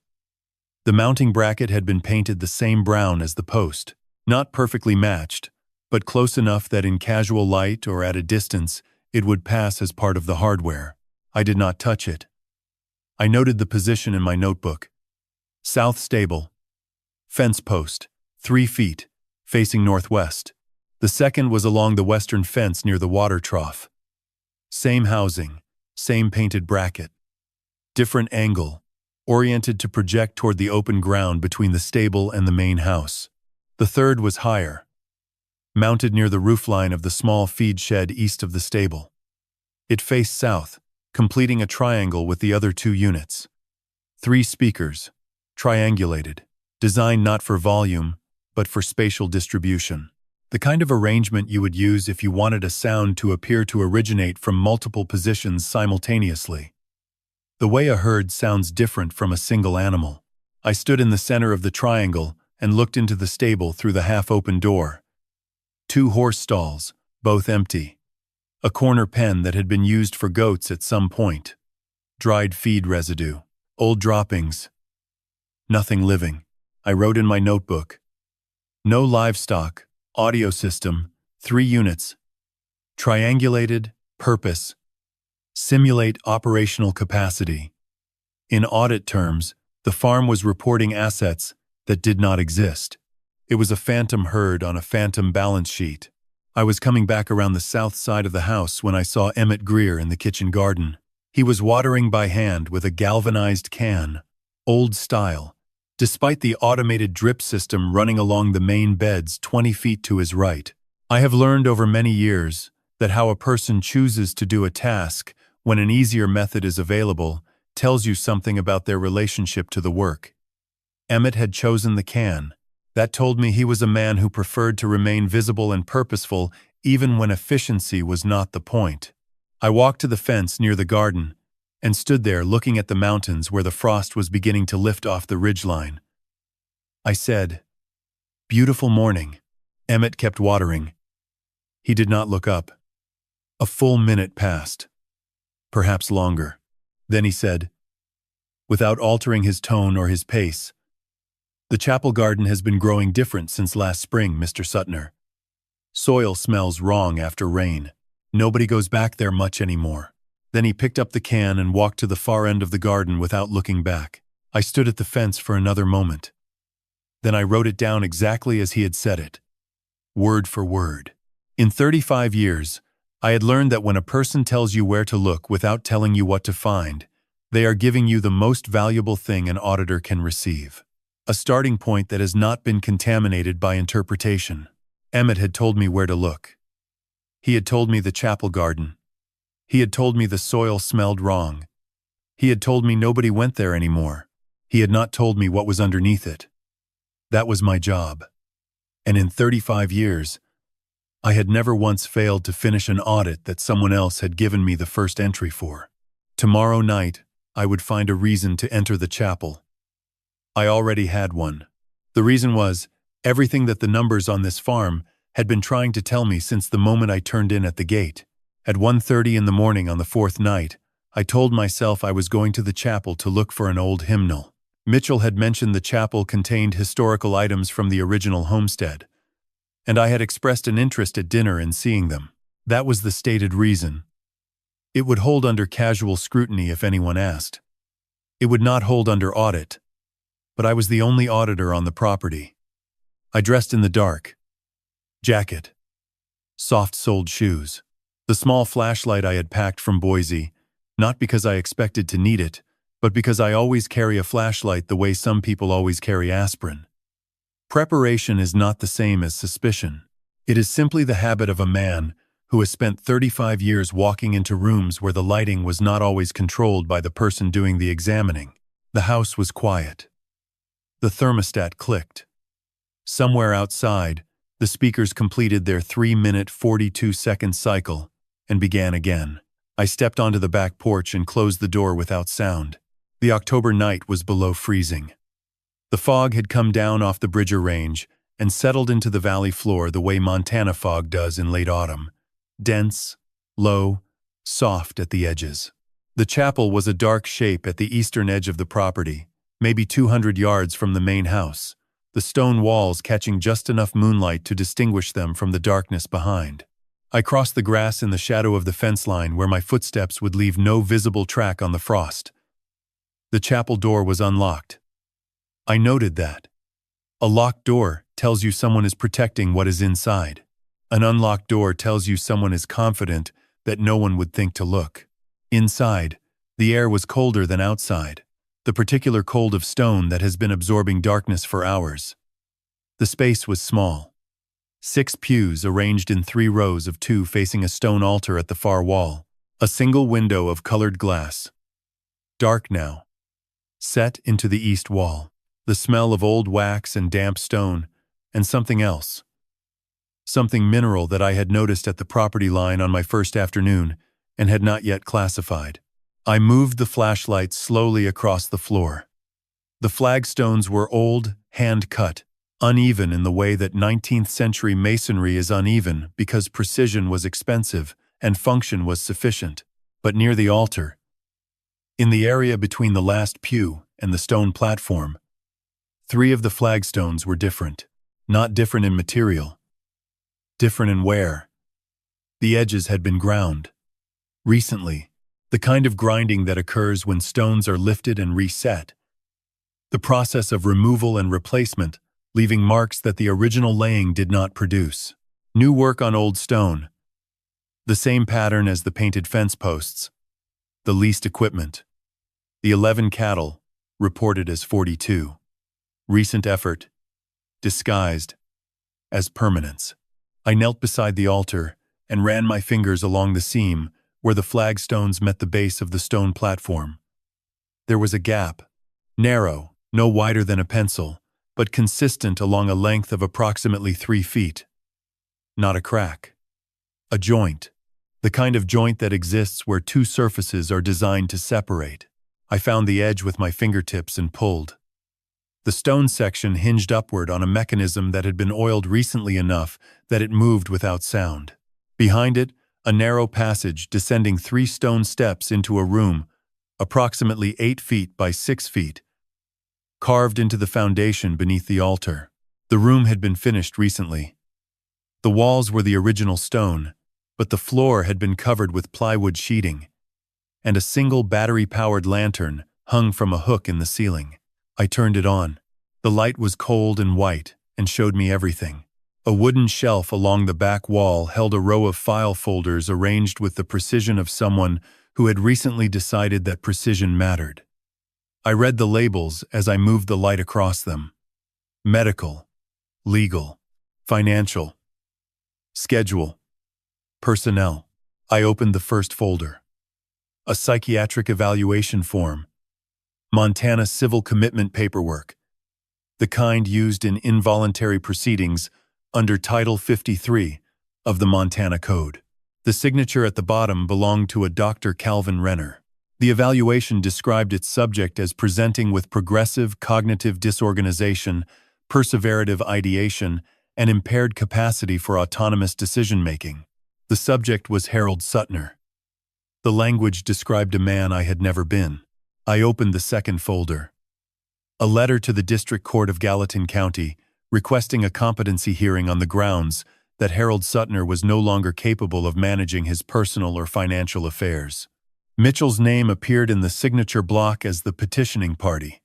The mounting bracket had been painted the same brown as the post, not perfectly matched, but close enough that in casual light or at a distance it would pass as part of the hardware. I did not touch it. I noted the position in my notebook. South stable. Fence post, 3 feet, facing northwest. The second was along the western fence near the water trough. Same housing, same painted bracket. Different angle, oriented to project toward the open ground between the stable and the main house. The third was higher, mounted near the roofline of the small feed shed east of the stable. It faced south, completing a triangle with the other 2 units. 3 speakers, triangulated, designed not for volume, but for spatial distribution. The kind of arrangement you would use if you wanted a sound to appear to originate from multiple positions simultaneously. The way a herd sounds different from a single animal. I stood in the center of the triangle and looked into the stable through the half-open door. 2 horse stalls, both empty. A corner pen that had been used for goats at some point. Dried feed residue. Old droppings. Nothing living. I wrote in my notebook. No livestock. Audio system. 3 units. Triangulated. Purpose. Simulate operational capacity. In audit terms, the farm was reporting assets that did not exist. It was a phantom herd on a phantom balance sheet. I was coming back around the south side of the house when I saw Emmett Greer in the kitchen garden. He was watering by hand with a galvanized can, old style, despite the automated drip system running along the main beds 20 feet to his right. I have learned over many years that how a person chooses to do a task when an easier method is available tells you something about their relationship to the work. Emmett had chosen the can. That told me he was a man who preferred to remain visible and purposeful even when efficiency was not the point. I walked to the fence near the garden and stood there looking at the mountains where the frost was beginning to lift off the ridgeline. I said, "Beautiful morning." Emmett kept watering. He did not look up. A full minute passed, perhaps longer. Then he said, without altering his tone or his pace, "The chapel garden has been growing different since last spring, Mr. Suttner. Soil smells wrong after rain. Nobody goes back there much anymore." Then he picked up the can and walked to the far end of the garden without looking back. I stood at the fence for another moment. Then I wrote it down exactly as he had said it, word for word. In 35 years, I had learned that when a person tells you where to look without telling you what to find, they are giving you the most valuable thing an auditor can receive. A starting point that has not been contaminated by interpretation. Emmett had told me where to look. He had told me the chapel garden. He had told me the soil smelled wrong. He had told me nobody went there anymore. He had not told me what was underneath it. That was my job. And in 35 years, I had never once failed to finish an audit that someone else had given me the first entry for. Tomorrow night, I would find a reason to enter the chapel. I already had one. The reason was, everything that the numbers on this farm had been trying to tell me since the moment I turned in at the gate. At 1:30 in the morning on the fourth night, I told myself I was going to the chapel to look for an old hymnal. Mitchell had mentioned the chapel contained historical items from the original homestead, and I had expressed an interest at dinner in seeing them. That was the stated reason. It would hold under casual scrutiny if anyone asked. It would not hold under audit, but I was the only auditor on the property. I dressed in the dark. Jacket. Soft-soled shoes. The small flashlight I had packed from Boise, not because I expected to need it, but because I always carry a flashlight the way some people always carry aspirin. Preparation is not the same as suspicion. It is simply the habit of a man who has spent 35 years walking into rooms where the lighting was not always controlled by the person doing the examining. The house was quiet. The thermostat clicked. Somewhere outside, the speakers completed their 3-minute 42-second cycle and began again. I stepped onto the back porch and closed the door without sound. The October night was below freezing. The fog had come down off the Bridger Range and settled into the valley floor the way Montana fog does in late autumn. Dense, low, soft at the edges. The chapel was a dark shape at the eastern edge of the property, maybe 200 yards from the main house, the stone walls catching just enough moonlight to distinguish them from the darkness behind. I crossed the grass in the shadow of the fence line where my footsteps would leave no visible track on the frost. The chapel door was unlocked. I noted that. A locked door tells you someone is protecting what is inside. An unlocked door tells you someone is confident that no one would think to look. Inside, the air was colder than outside, the particular cold of stone that has been absorbing darkness for hours. The space was small. 6 pews arranged in 3 rows of 2 facing a stone altar at the far wall. A single window of colored glass. Dark now. Set into the east wall. The smell of old wax and damp stone, and something else. Something mineral that I had noticed at the property line on my first afternoon and had not yet classified. I moved the flashlight slowly across the floor. The flagstones were old, hand-cut, uneven in the way that 19th century masonry is uneven because precision was expensive and function was sufficient. But near the altar, in the area between the last pew and the stone platform, 3 of the flagstones were different. Not different in material. Different in wear. The edges had been ground. Recently, the kind of grinding that occurs when stones are lifted and reset. The process of removal and replacement leaving marks that the original laying did not produce. New work on old stone. The same pattern as the painted fence posts. The leased equipment. The 11 cattle, reported as 42. Recent effort, disguised as permanence. I knelt beside the altar and ran my fingers along the seam where the flagstones met the base of the stone platform. There was a gap, narrow, no wider than a pencil, but consistent along a length of approximately 3 feet. Not a crack. A joint. The kind of joint that exists where two surfaces are designed to separate. I found the edge with my fingertips and pulled. The stone section hinged upward on a mechanism that had been oiled recently enough that it moved without sound. Behind it, a narrow passage descending 3 stone steps into a room, approximately 8 feet by 6 feet, carved into the foundation beneath the altar. The room had been finished recently. The walls were the original stone, but the floor had been covered with plywood sheeting, and a single battery-powered lantern hung from a hook in the ceiling. I turned it on. The light was cold and white and showed me everything. A wooden shelf along the back wall held a row of file folders arranged with the precision of someone who had recently decided that precision mattered. I read the labels as I moved the light across them. Medical, legal, financial, schedule, personnel. I opened the first folder. A psychiatric evaluation form. Montana civil commitment paperwork. The kind used in involuntary proceedings under Title 53 of the Montana Code. The signature at the bottom belonged to a Dr. Calvin Renner. The evaluation described its subject as presenting with progressive cognitive disorganization, perseverative ideation, and impaired capacity for autonomous decision-making. The subject was Harold Suttner. The language described a man I had never been. I opened the second folder. A letter to the District Court of Gallatin County requesting a competency hearing on the grounds that Harold Suttner was no longer capable of managing his personal or financial affairs. Mitchell's name appeared in the signature block as the petitioning party.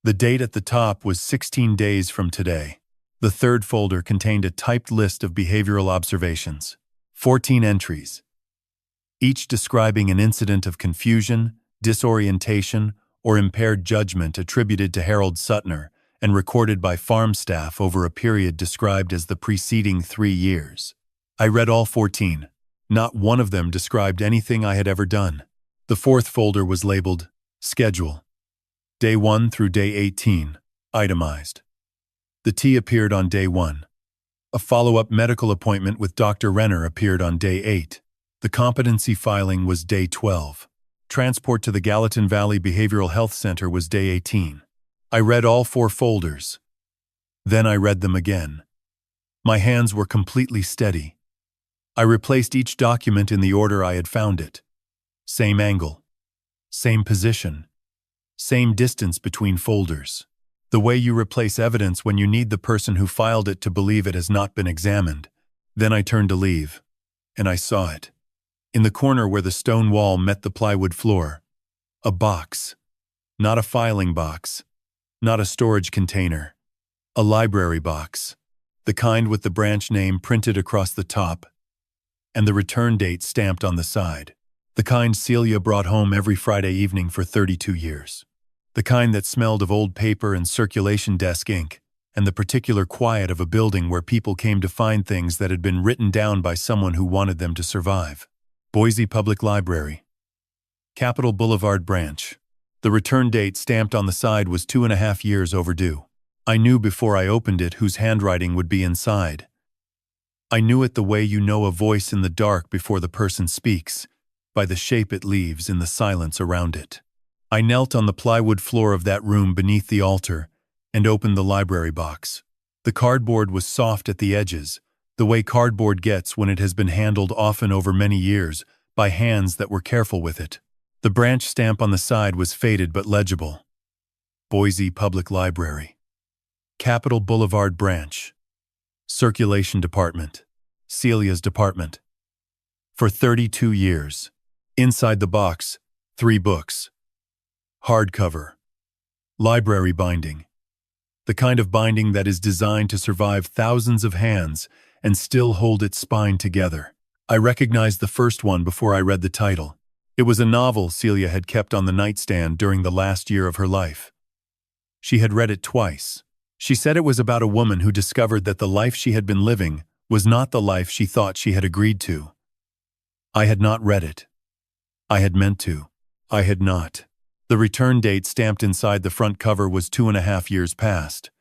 The date at the top was 16 days from today. The third folder contained a typed list of behavioral observations. 14 entries, each describing an incident of confusion, disorientation, or impaired judgment attributed to Harold Suttner and recorded by farm staff over a period described as the preceding 3 years. I read all 14. Not one of them described anything I had ever done. The fourth folder was labeled Schedule. Day 1 through day 18, itemized. The T appeared on day 1. A follow-up medical appointment with Dr. Renner appeared on day 8. The competency filing was day 12. Transport to the Gallatin Valley Behavioral Health Center was day 18. I read all 4 folders. Then I read them again. My hands were completely steady. I replaced each document in the order I had found it. Same angle. Same position. Same distance between folders. The way you replace evidence when you need the person who filed it to believe it has not been examined. Then I turned to leave, and I saw it. In the corner where the stone wall met the plywood floor. A box. Not a filing box. Not a storage container. A library box. The kind with the branch name printed across the top, and the return date stamped on the side. The kind Celia brought home every Friday evening for 32 years. The kind that smelled of old paper and circulation desk ink, and the particular quiet of a building where people came to find things that had been written down by someone who wanted them to survive. Boise Public Library. Capitol Boulevard Branch. The return date stamped on the side was 2.5 years overdue. I knew before I opened it whose handwriting would be inside. I knew it the way you know a voice in the dark before the person speaks, by the shape it leaves in the silence around it. I knelt on the plywood floor of that room beneath the altar and opened the library box. The cardboard was soft at the edges, the way cardboard gets when it has been handled often over many years by hands that were careful with it. The branch stamp on the side was faded but legible. Boise Public Library. Capitol Boulevard Branch. Circulation Department. Celia's department. For 32 years. Inside the box, 3 books. Hardcover. Library binding. the kind of binding that is designed to survive thousands of hands and still hold its spine together. I recognized the first one before I read the title. It was a novel Celia had kept on the nightstand during the last year of her life. She had read it twice. She said it was about a woman who discovered that the life she had been living was not the life she thought she had agreed to. I had not read it. I had meant to. I had not. The return date stamped inside the front cover was 2.5 years past.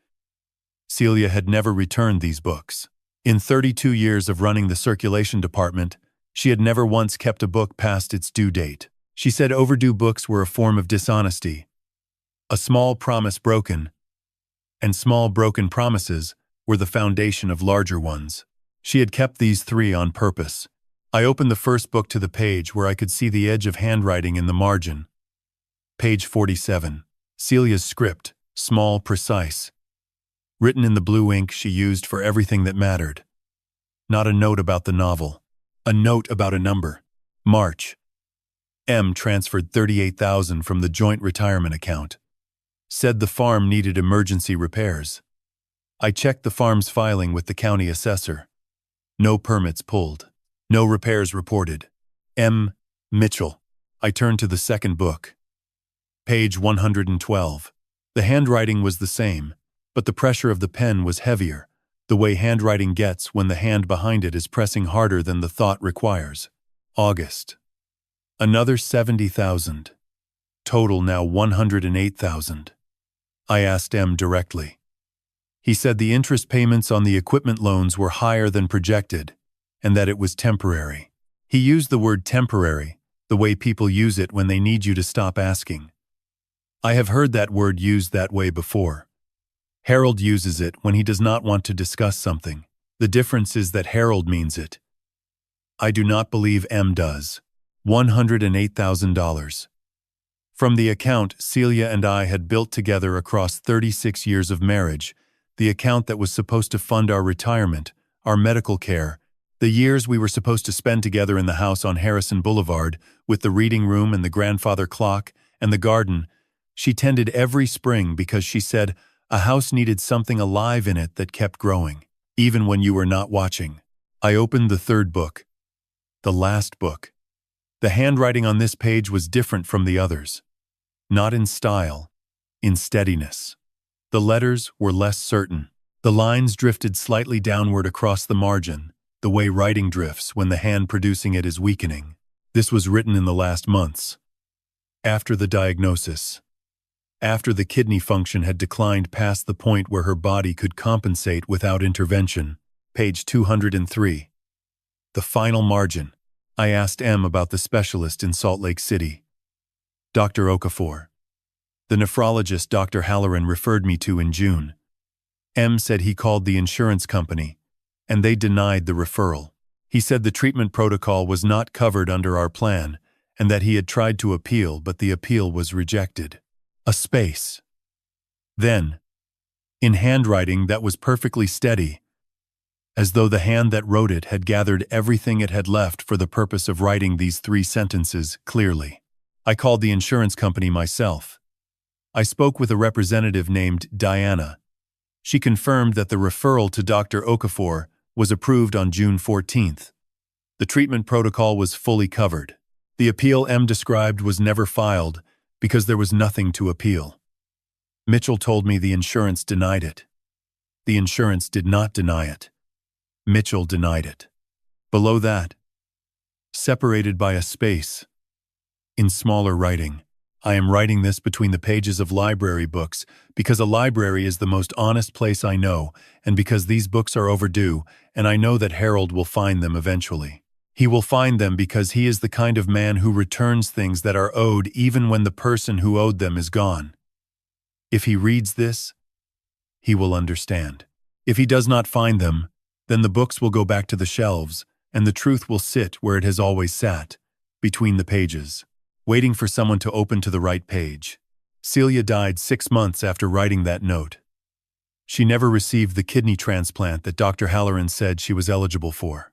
Celia had never returned these books. In 32 years of running the circulation department, she had never once kept a book past its due date. She said overdue books were a form of dishonesty, a small promise broken, and small broken promises were the foundation of larger ones. She had kept these 3 on purpose. I opened the first book to the page where I could see the edge of handwriting in the margin. Page 47. Celia's script, small, precise. Written in the blue ink she used for everything that mattered. Not a note about the novel. A note about a number. March. M transferred $38,000 from the joint retirement account. Said the farm needed emergency repairs. I checked the farm's filing with the county assessor. No permits pulled. No repairs reported. M. Mitchell. I turned to the second book. Page 112. The handwriting was the same, but the pressure of the pen was heavier, the way handwriting gets when the hand behind it is pressing harder than the thought requires. August. Another $70,000. Total now $108,000. I asked M directly. He said the interest payments on the equipment loans were higher than projected, and that it was temporary. He used the word temporary, the way people use it when they need you to stop asking. I have heard that word used that way before. Harold uses it when he does not want to discuss something. The difference is that Harold means it. I do not believe M does. $108,000. From the account Celia and I had built together across 36 years of marriage, the account that was supposed to fund our retirement, our medical care, the years we were supposed to spend together in the house on Harrison Boulevard, with the reading room and the grandfather clock and the garden, she tended every spring because she said a house needed something alive in it that kept growing, even when you were not watching. I opened the third book. The last book. The handwriting on this page was different from the others. Not in style, in steadiness. The letters were less certain. The lines drifted slightly downward across the margin, the way writing drifts when the hand producing it is weakening. This was written in the last months. After the diagnosis. After the kidney function had declined past the point where her body could compensate without intervention. Page 203. The final margin. I asked M about the specialist in Salt Lake City. Dr. Okafor. The nephrologist Dr. Halloran referred me to in June. M said he called the insurance company, and they denied the referral. He said the treatment protocol was not covered under our plan, and that he had tried to appeal, but the appeal was rejected. A space. Then, in handwriting that was perfectly steady, as though the hand that wrote it had gathered everything it had left for the purpose of writing these 3 sentences clearly. I called the insurance company myself. I spoke with a representative named Diana. She confirmed that the referral to Dr. Okafor was approved on June 14th. The treatment protocol was fully covered. The appeal M described was never filed because there was nothing to appeal. Mitchell told me the insurance denied it. The insurance did not deny it. Mitchell denied it. Below that, separated by a space, in smaller writing, I am writing this between the pages of library books because a library is the most honest place I know, and because these books are overdue, and I know that Harold will find them eventually. He will find them because he is the kind of man who returns things that are owed even when the person who owed them is gone. If he reads this, he will understand. If he does not find them, then the books will go back to the shelves, and the truth will sit where it has always sat, between the pages, waiting for someone to open to the right page. Celia died 6 months after writing that note. She never received the kidney transplant that Dr. Halloran said she was eligible for.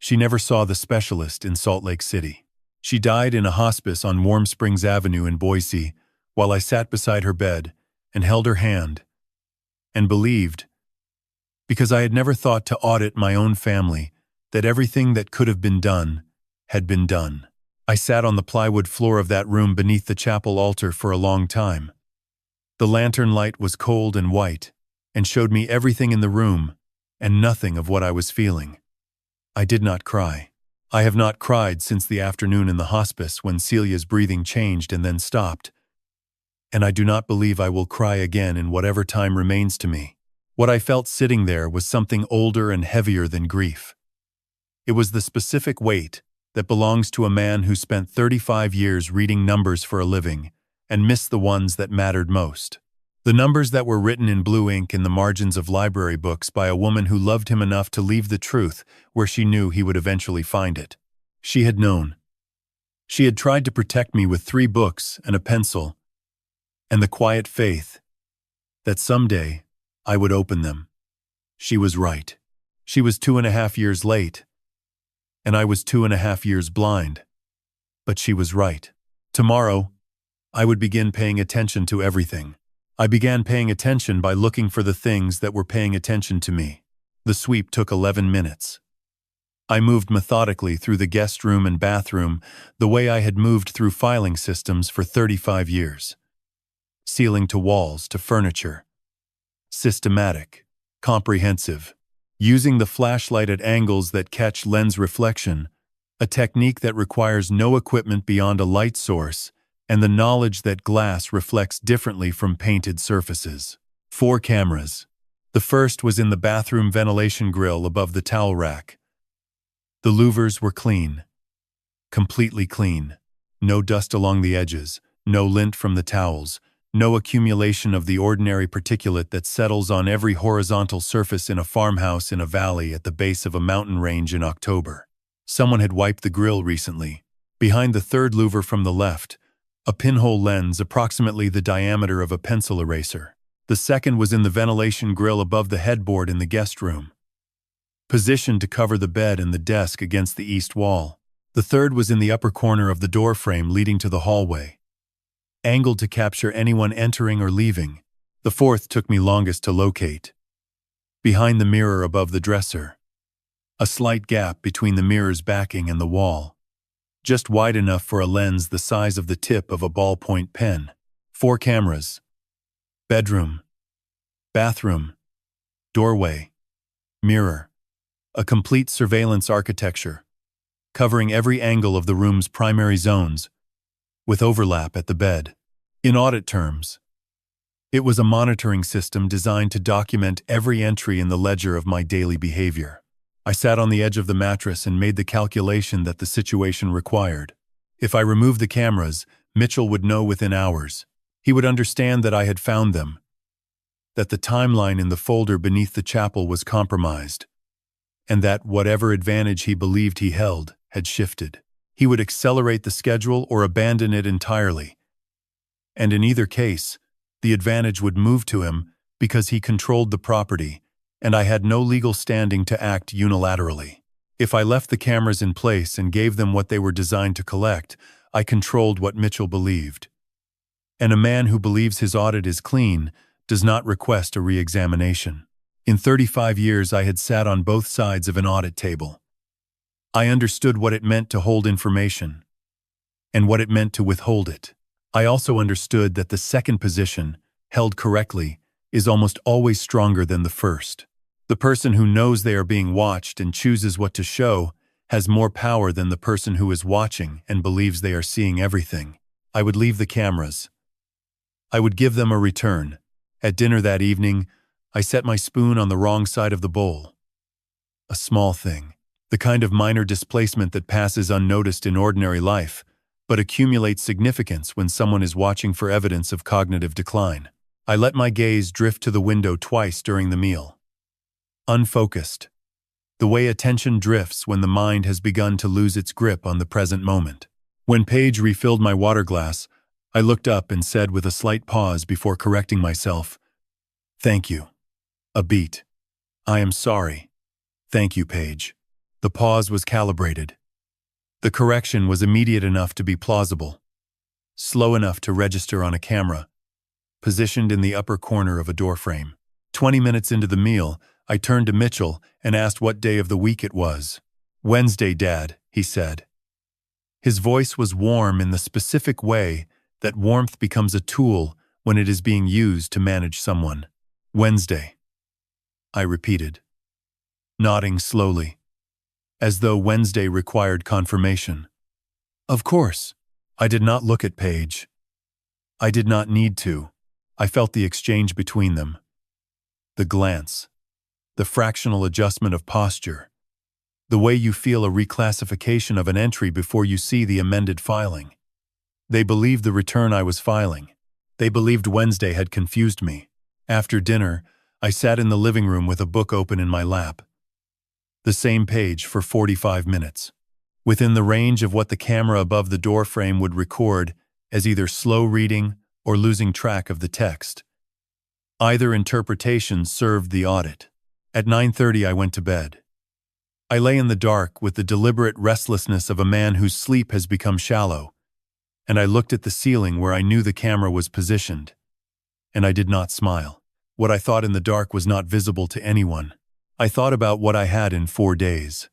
She never saw the specialist in Salt Lake City. She died in a hospice on Warm Springs Avenue in Boise while I sat beside her bed and held her hand and believed, because I had never thought to audit my own family, that everything that could have been done had been done. I sat on the plywood floor of that room beneath the chapel altar for a long time. The lantern light was cold and white, and showed me everything in the room and nothing of what I was feeling. I did not cry. I have not cried since the afternoon in the hospice when Celia's breathing changed and then stopped. And I do not believe I will cry again in whatever time remains to me. What I felt sitting there was something older and heavier than grief. It was the specific weight that belongs to a man who spent 35 years reading numbers for a living and missed the ones that mattered most. The numbers that were written in blue ink in the margins of library books by a woman who loved him enough to leave the truth where she knew he would eventually find it. She had known. She had tried to protect me with 3 books and a pencil, and the quiet faith that someday I would open them. She was right. She was 2.5 years late, and I was 2.5 years blind. But she was right. Tomorrow, I would begin paying attention to everything. I began paying attention by looking for the things that were paying attention to me. The sweep took 11 minutes. I moved methodically through the guest room and bathroom the way I had moved through filing systems for 35 years. Ceiling to walls to furniture. Systematic, comprehensive, using the flashlight at angles that catch lens reflection, a technique that requires no equipment beyond a light source, and the knowledge that glass reflects differently from painted surfaces. 4 cameras. The first was in the bathroom ventilation grill above the towel rack. The louvers were clean. Completely clean. No dust along the edges, no lint from the towels, no accumulation of the ordinary particulate that settles on every horizontal surface in a farmhouse in a valley at the base of a mountain range in October. Someone had wiped the grill recently. Behind the third louver from the left, a pinhole lens approximately the diameter of a pencil eraser. The second was in the ventilation grill above the headboard in the guest room, positioned to cover the bed and the desk against the east wall. The third was in the upper corner of the door frame leading to the hallway, angled to capture anyone entering or leaving. The fourth took me longest to locate. Behind the mirror above the dresser, a slight gap between the mirror's backing and the wall, just wide enough for a lens the size of the tip of a ballpoint pen. 4 cameras. Bedroom, bathroom, doorway, mirror. A complete surveillance architecture, covering every angle of the room's primary zones, with overlap at the bed. In audit terms, it was a monitoring system designed to document every entry in the ledger of my daily behavior. I sat on the edge of the mattress and made the calculation that the situation required. If I removed the cameras, Mitchell would know within hours. He would understand that I had found them, that the timeline in the folder beneath the chapel was compromised, and that whatever advantage he believed he held had shifted. He would accelerate the schedule or abandon it entirely. And in either case, the advantage would move to him because he controlled the property, and I had no legal standing to act unilaterally. If I left the cameras in place and gave them what they were designed to collect, I controlled what Mitchell believed. And a man who believes his audit is clean does not request a re-examination. In 35 years, I had sat on both sides of an audit table. I understood what it meant to hold information and what it meant to withhold it. I also understood that the second position, held correctly, is almost always stronger than the first. The person who knows they are being watched and chooses what to show has more power than the person who is watching and believes they are seeing everything. I would leave the cameras. I would give them a return. At dinner that evening, I set my spoon on the wrong side of the bowl. A small thing. The kind of minor displacement that passes unnoticed in ordinary life, but accumulates significance when someone is watching for evidence of cognitive decline. I let my gaze drift to the window twice during the meal. Unfocused. The way attention drifts when the mind has begun to lose its grip on the present moment. When Paige refilled my water glass, I looked up and said with a slight pause before correcting myself, "Thank you." A beat. "I am sorry." "Thank you, Paige." The pause was calibrated. The correction was immediate enough to be plausible, slow enough to register on a camera, positioned in the upper corner of a doorframe. 20 minutes into the meal, I turned to Mitchell and asked what day of the week it was. "Wednesday, Dad," he said. His voice was warm in the specific way that warmth becomes a tool when it is being used to manage someone. "Wednesday," I repeated, nodding slowly, as though Wednesday required confirmation. Of course. I did not look at Paige. I did not need to. I felt the exchange between them. The glance. The fractional adjustment of posture. The way you feel a reclassification of an entry before you see the amended filing. They believed the return I was filing. They believed Wednesday had confused me. After dinner, I sat in the living room with a book open in my lap. The same page for 45 minutes. Within the range of what the camera above the doorframe would record as either slow reading or losing track of the text. Either interpretation served the audit. At 9:30 I went to bed. I lay in the dark with the deliberate restlessness of a man whose sleep has become shallow, and I looked at the ceiling where I knew the camera was positioned, and I did not smile. What I thought in the dark was not visible to anyone. I thought about what I had in 4 days.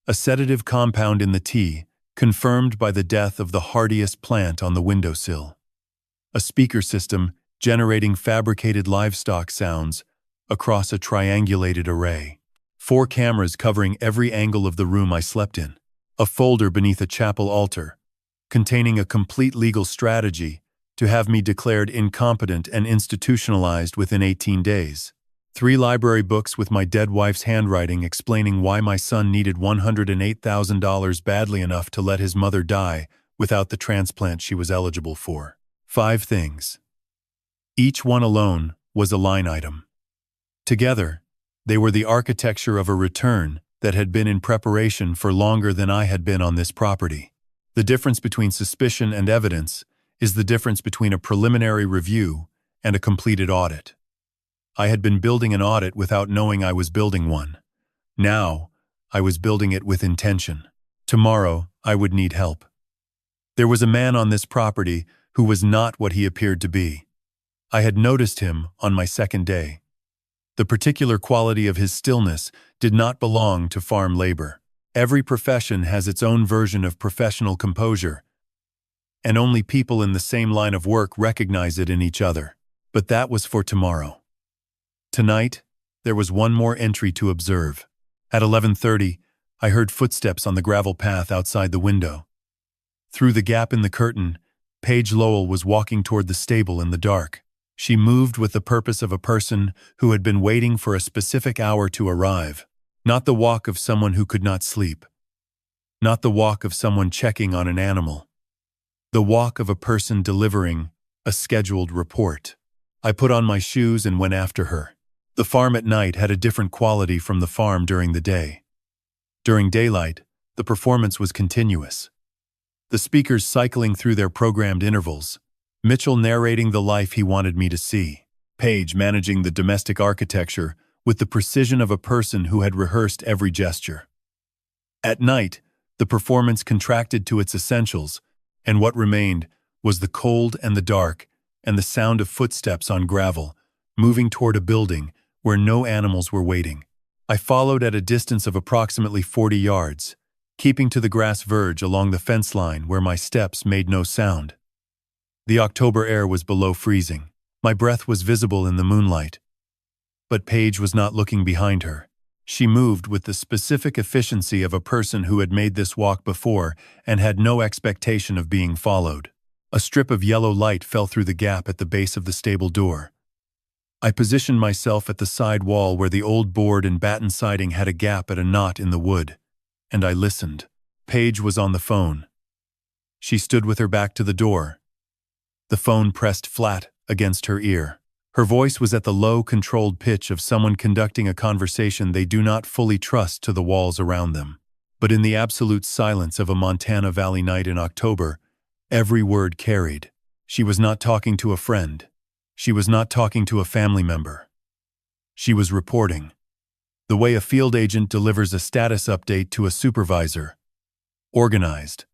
A sedative compound in the tea, confirmed by the death of the hardiest plant on the windowsill. A speaker system generating fabricated livestock sounds across a triangulated array. 4 cameras covering every angle of the room I slept in. A folder beneath a chapel altar, containing a complete legal strategy to have me declared incompetent and institutionalized within 18 days. 3 library books with my dead wife's handwriting explaining why my son needed $108,000 badly enough to let his mother die without the transplant she was eligible for. 5 things. Each one alone was a line item. Together, they were the architecture of a return that had been in preparation for longer than I had been on this property. The difference between suspicion and evidence is the difference between a preliminary review and a completed audit. I had been building an audit without knowing I was building one. Now, I was building it with intention. Tomorrow, I would need help. There was a man on this property who was not what he appeared to be. I had noticed him on my second day. The particular quality of his stillness did not belong to farm labor. Every profession has its own version of professional composure, and only people in the same line of work recognize it in each other. But that was for tomorrow. Tonight, there was one more entry to observe. At 11:30, I heard footsteps on the gravel path outside the window. Through the gap in the curtain, Paige Lowell was walking toward the stable in the dark. She moved with the purpose of a person who had been waiting for a specific hour to arrive, not the walk of someone who could not sleep, not the walk of someone checking on an animal, the walk of a person delivering a scheduled report. I put on my shoes and went after her. The farm at night had a different quality from the farm during the day. During daylight, the performance was continuous. The speakers cycling through their programmed intervals, Mitchell narrating the life he wanted me to see, Paige managing the domestic architecture with the precision of a person who had rehearsed every gesture. At night, the performance contracted to its essentials, and what remained was the cold and the dark and the sound of footsteps on gravel, moving toward a building where no animals were waiting. I followed at a distance of approximately 40 yards, keeping to the grass verge along the fence line where my steps made no sound. The October air was below freezing. My breath was visible in the moonlight. But Paige was not looking behind her. She moved with the specific efficiency of a person who had made this walk before and had no expectation of being followed. A strip of yellow light fell through the gap at the base of the stable door. I positioned myself at the side wall where the old board and batten siding had a gap at a knot in the wood, and I listened. Paige was on the phone. She stood with her back to the door. The phone pressed flat against her ear. Her voice was at the low, controlled pitch of someone conducting a conversation they do not fully trust to the walls around them. But in the absolute silence of a Montana Valley night in October, every word carried. She was not talking to a friend. She was not talking to a family member. She was reporting. The way a field agent delivers a status update to a supervisor. Organized.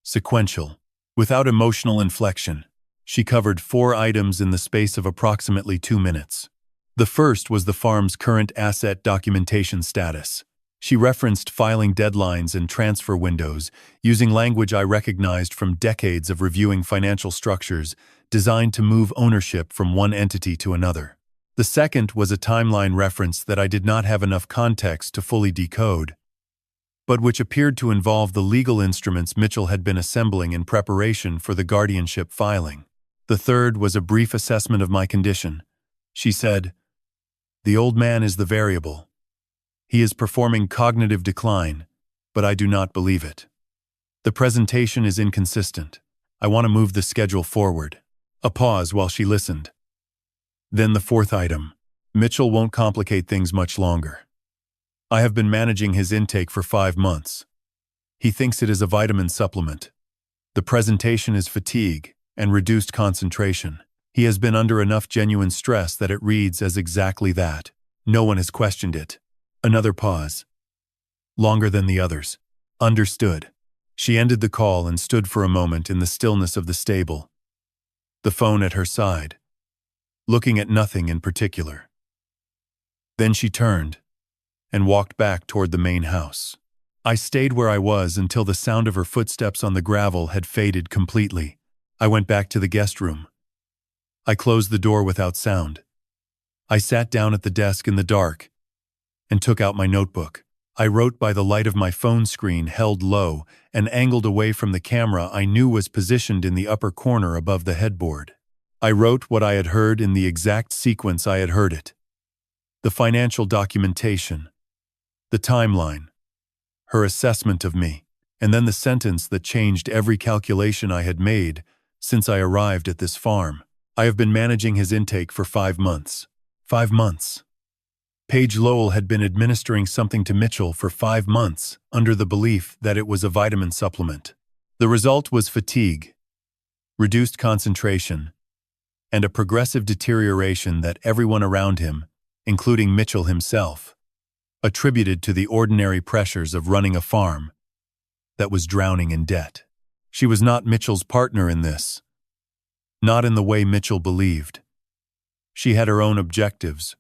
Sequential. Without emotional inflection. She covered 4 items in the space of approximately 2 minutes. The first was the farm's current asset documentation status. She referenced filing deadlines and transfer windows, using language I recognized from decades of reviewing financial structures designed to move ownership from one entity to another. The second was a timeline reference that I did not have enough context to fully decode, but which appeared to involve the legal instruments Mitchell had been assembling in preparation for the guardianship filing. The third was a brief assessment of my condition. She said, "The old man is the variable. He is performing cognitive decline, but I do not believe it. The presentation is inconsistent. I want to move the schedule forward." A pause while she listened. Then the fourth item. Mitchell won't complicate things much longer. I have been managing his intake for 5 months. He thinks it is a vitamin supplement. The presentation is fatigue and reduced concentration. He has been under enough genuine stress that it reads as exactly that. No one has questioned it. Another pause. Longer than the others. Understood. She ended the call and stood for a moment in the stillness of the stable, the phone at her side, looking at nothing in particular. Then she turned and walked back toward the main house. I stayed where I was until the sound of her footsteps on the gravel had faded completely. I went back to the guest room. I closed the door without sound. I sat down at the desk in the dark and took out my notebook. I wrote by the light of my phone screen held low and angled away from the camera I knew was positioned in the upper corner above the headboard. I wrote what I had heard in the exact sequence I had heard it. The financial documentation, the timeline, her assessment of me, and then the sentence that changed every calculation I had made since I arrived at this farm. I have been managing his intake for 5 months. 5 months. Paige Lowell had been administering something to Mitchell for 5 months under the belief that it was a vitamin supplement. The result was fatigue, reduced concentration, and a progressive deterioration that everyone around him, including Mitchell himself, attributed to the ordinary pressures of running a farm that was drowning in debt. She was not Mitchell's partner in this, not in the way Mitchell believed. She had her own objectives,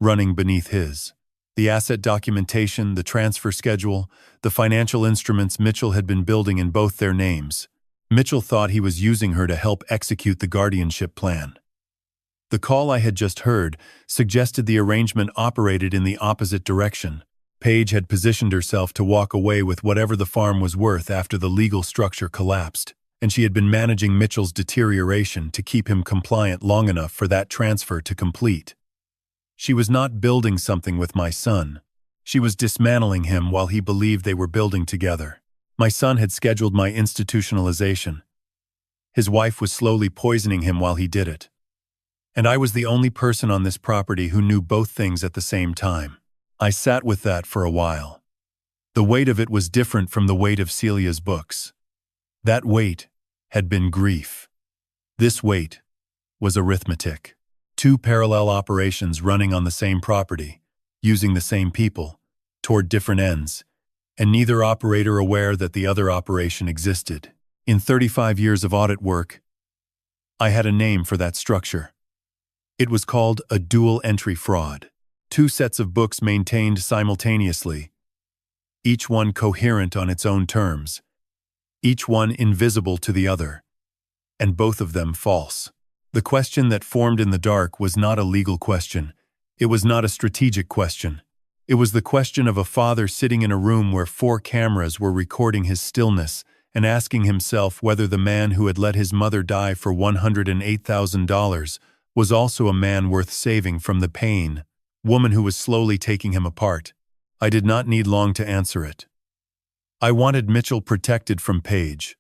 running beneath his. The asset documentation, the transfer schedule, the financial instruments Mitchell had been building in both their names. Mitchell thought he was using her to help execute the guardianship plan. The call I had just heard suggested the arrangement operated in the opposite direction. Paige had positioned herself to walk away with whatever the farm was worth after the legal structure collapsed, and she had been managing Mitchell's deterioration to keep him compliant long enough for that transfer to complete. She was not building something with my son. She was dismantling him while he believed they were building together. My son had scheduled my institutionalization. His wife was slowly poisoning him while he did it. And I was the only person on this property who knew both things at the same time. I sat with that for a while. The weight of it was different from the weight of Celia's books. That weight had been grief. This weight was arithmetic. 2 parallel operations running on the same property, using the same people, toward different ends, and neither operator aware that the other operation existed. In 35 years of audit work, I had a name for that structure. It was called a dual-entry fraud. 2 sets of books maintained simultaneously, each one coherent on its own terms, each one invisible to the other, and both of them false. The question that formed in the dark was not a legal question. It was not a strategic question. It was the question of a father sitting in a room where 4 cameras were recording his stillness and asking himself whether the man who had let his mother die for $108,000 was also a man worth saving from the pain, woman who was slowly taking him apart. I did not need long to answer it. I wanted Mitchell protected from Paige,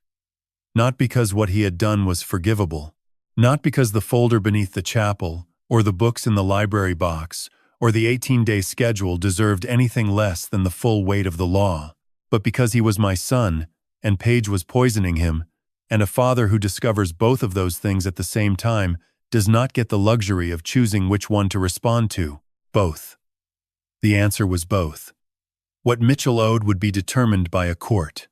not because what he had done was forgivable, not because the folder beneath the chapel, or the books in the library box, or the 18-day schedule deserved anything less than the full weight of the law, but because he was my son, and Paige was poisoning him, and a father who discovers both of those things at the same time does not get the luxury of choosing which one to respond to. Both. The answer was both. What Mitchell owed would be determined by a court.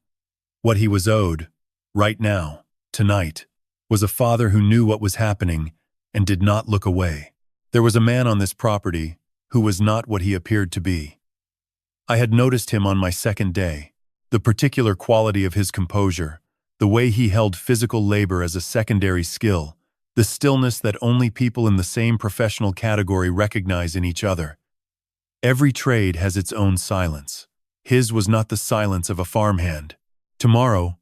What he was owed, right now, tonight, was a father who knew what was happening and did not look away. There was a man on this property who was not what he appeared to be. I had noticed him on my second day, the particular quality of his composure, the way he held physical labor as a secondary skill, the stillness that only people in the same professional category recognize in each other. Every trade has its own silence. His was not the silence of a farmhand. Tomorrow,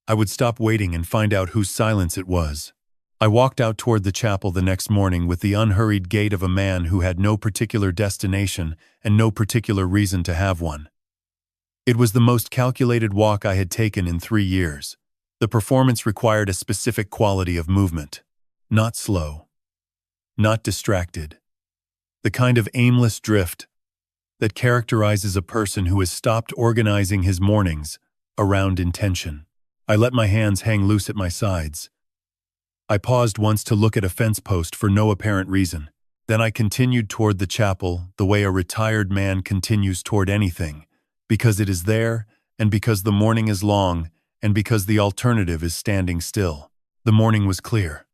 I would stop waiting and find out whose silence it was. I walked out toward the chapel the next morning with the unhurried gait of a man who had no particular destination and no particular reason to have one. It was the most calculated walk I had taken in 3 years. The performance required a specific quality of movement. Not slow. Not distracted. The kind of aimless drift that characterizes a person who has stopped organizing his mornings around intention. I let my hands hang loose at my sides. I paused once to look at a fence post for no apparent reason. Then I continued toward the chapel the way a retired man continues toward anything, because it is there, and because the morning is long, and because the alternative is standing still. The morning was clear.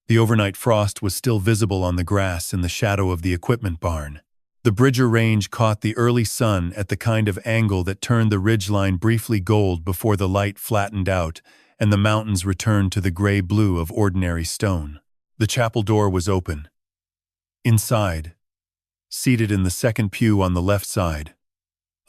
The overnight frost was still visible on the grass in the shadow of the equipment barn. The Bridger Range caught the early sun at the kind of angle that turned the ridgeline briefly gold before the light flattened out and the mountains returned to the gray blue of ordinary stone. The chapel door was open. Inside, seated in the second pew on the left side,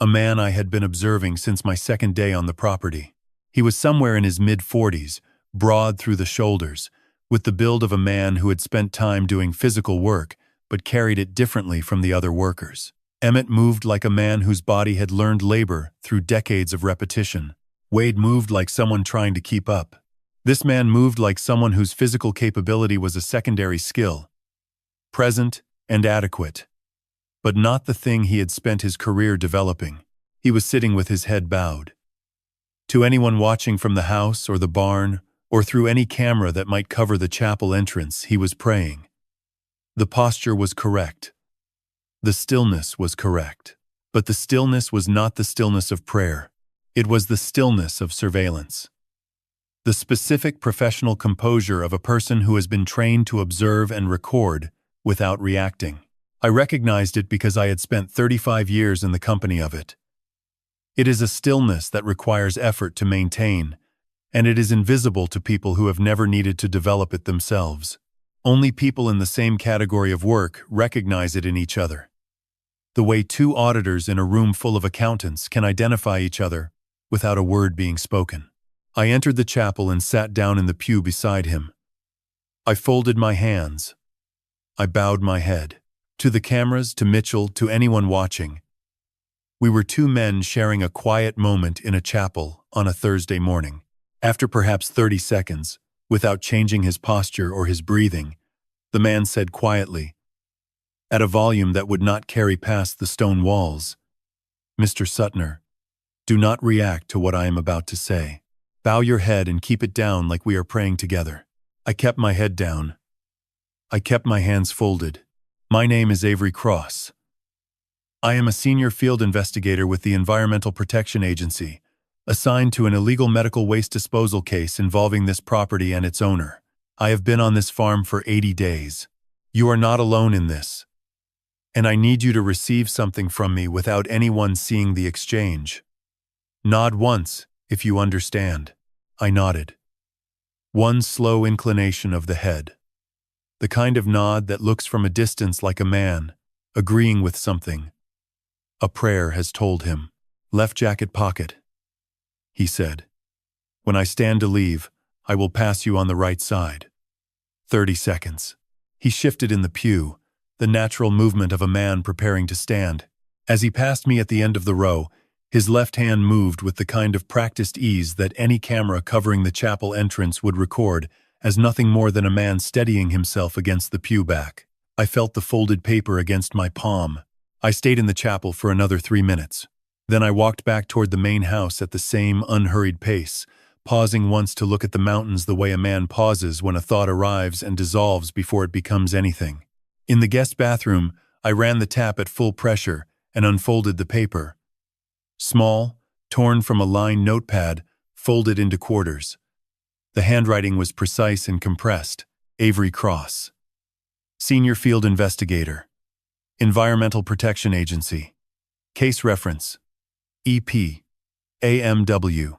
a man I had been observing since my second day on the property. He was somewhere in his mid-40s, broad through the shoulders, with the build of a man who had spent time doing physical work but carried it differently from the other workers. Emmett moved like a man whose body had learned labor through decades of repetition. Wade moved like someone trying to keep up. This man moved like someone whose physical capability was a secondary skill, present and adequate, but not the thing he had spent his career developing. He was sitting with his head bowed. To anyone watching from the house or the barn, or through any camera that might cover the chapel entrance, he was praying. The posture was correct. The stillness was correct. But the stillness was not the stillness of prayer. It was the stillness of surveillance. The specific professional composure of a person who has been trained to observe and record without reacting. I recognized it because I had spent 35 years in the company of it. It is a stillness that requires effort to maintain, and it is invisible to people who have never needed to develop it themselves. Only people in the same category of work recognize it in each other. The way two auditors in a room full of accountants can identify each other without a word being spoken. I entered the chapel and sat down in the pew beside him. I folded my hands. I bowed my head. To the cameras, to Mitchell, to anyone watching. We were two men sharing a quiet moment in a chapel on a Thursday morning. After perhaps 30 seconds, without changing his posture or his breathing, the man said quietly, at a volume that would not carry past the stone walls, "Mr. Suttner, do not react to what I am about to say. Bow your head and keep it down like we are praying together." I kept my head down. I kept my hands folded. My name is Avery Cross. I am a senior field investigator with the Environmental Protection Agency, assigned to an illegal medical waste disposal case involving this property and its owner. I have been on this farm for 80 days. You are not alone in this. And I need you to receive something from me without anyone seeing the exchange. Nod once, if you understand. I nodded. One slow inclination of the head. The kind of nod that looks from a distance like a man, agreeing with something. A prayer has told him. Left jacket pocket, he said. When I stand to leave, I will pass you on the right side. 30 seconds. He shifted in the pew, the natural movement of a man preparing to stand. As he passed me at the end of the row, his left hand moved with the kind of practiced ease that any camera covering the chapel entrance would record as nothing more than a man steadying himself against the pew back. I felt the folded paper against my palm. I stayed in the chapel for another 3 minutes. Then I walked back toward the main house at the same unhurried pace, pausing once to look at the mountains the way a man pauses when a thought arrives and dissolves before it becomes anything. In the guest bathroom, I ran the tap at full pressure and unfolded the paper. Small, torn from a lined notepad, folded into quarters. The handwriting was precise and compressed. Avery Cross. Senior Field Investigator, Environmental Protection Agency. Case reference, EP, AMW,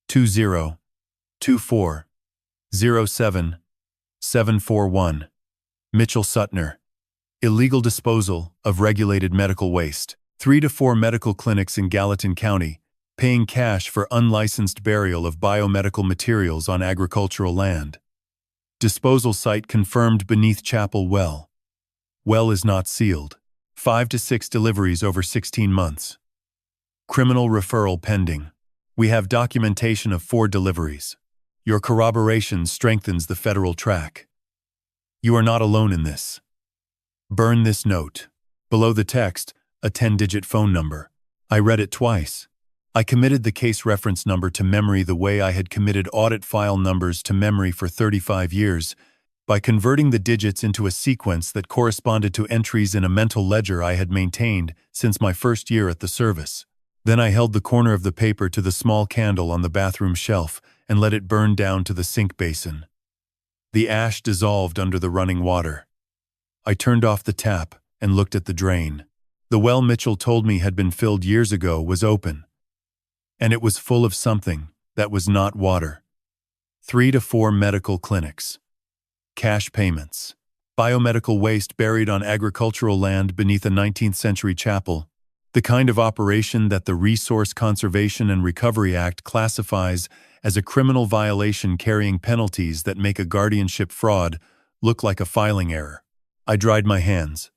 20-24-07-741. Mitchell Suttner. Illegal disposal of regulated medical waste. 3 to 4 medical clinics in Gallatin County, paying cash for unlicensed burial of biomedical materials on agricultural land. Disposal site confirmed beneath chapel well. Well is not sealed. 5 to 6 deliveries over 16 months. Criminal referral pending. We have documentation of 4 deliveries. Your corroboration strengthens the federal track. You are not alone in this. Burn this note. Below the text, a 10-digit phone number. I read it twice. I committed the case reference number to memory the way I had committed audit file numbers to memory for 35 years, by converting the digits into a sequence that corresponded to entries in a mental ledger I had maintained since my first year at the service. Then I held the corner of the paper to the small candle on the bathroom shelf and let it burn down to the sink basin. The ash dissolved under the running water. I turned off the tap and looked at the drain. The well Mitchell told me had been filled years ago was open. And it was full of something that was not water. 3 to 4 medical clinics. Cash payments. Biomedical waste buried on agricultural land beneath a 19th century chapel. The kind of operation that the Resource Conservation and Recovery Act classifies as a criminal violation carrying penalties that make a guardianship fraud look like a filing error. I dried my hands.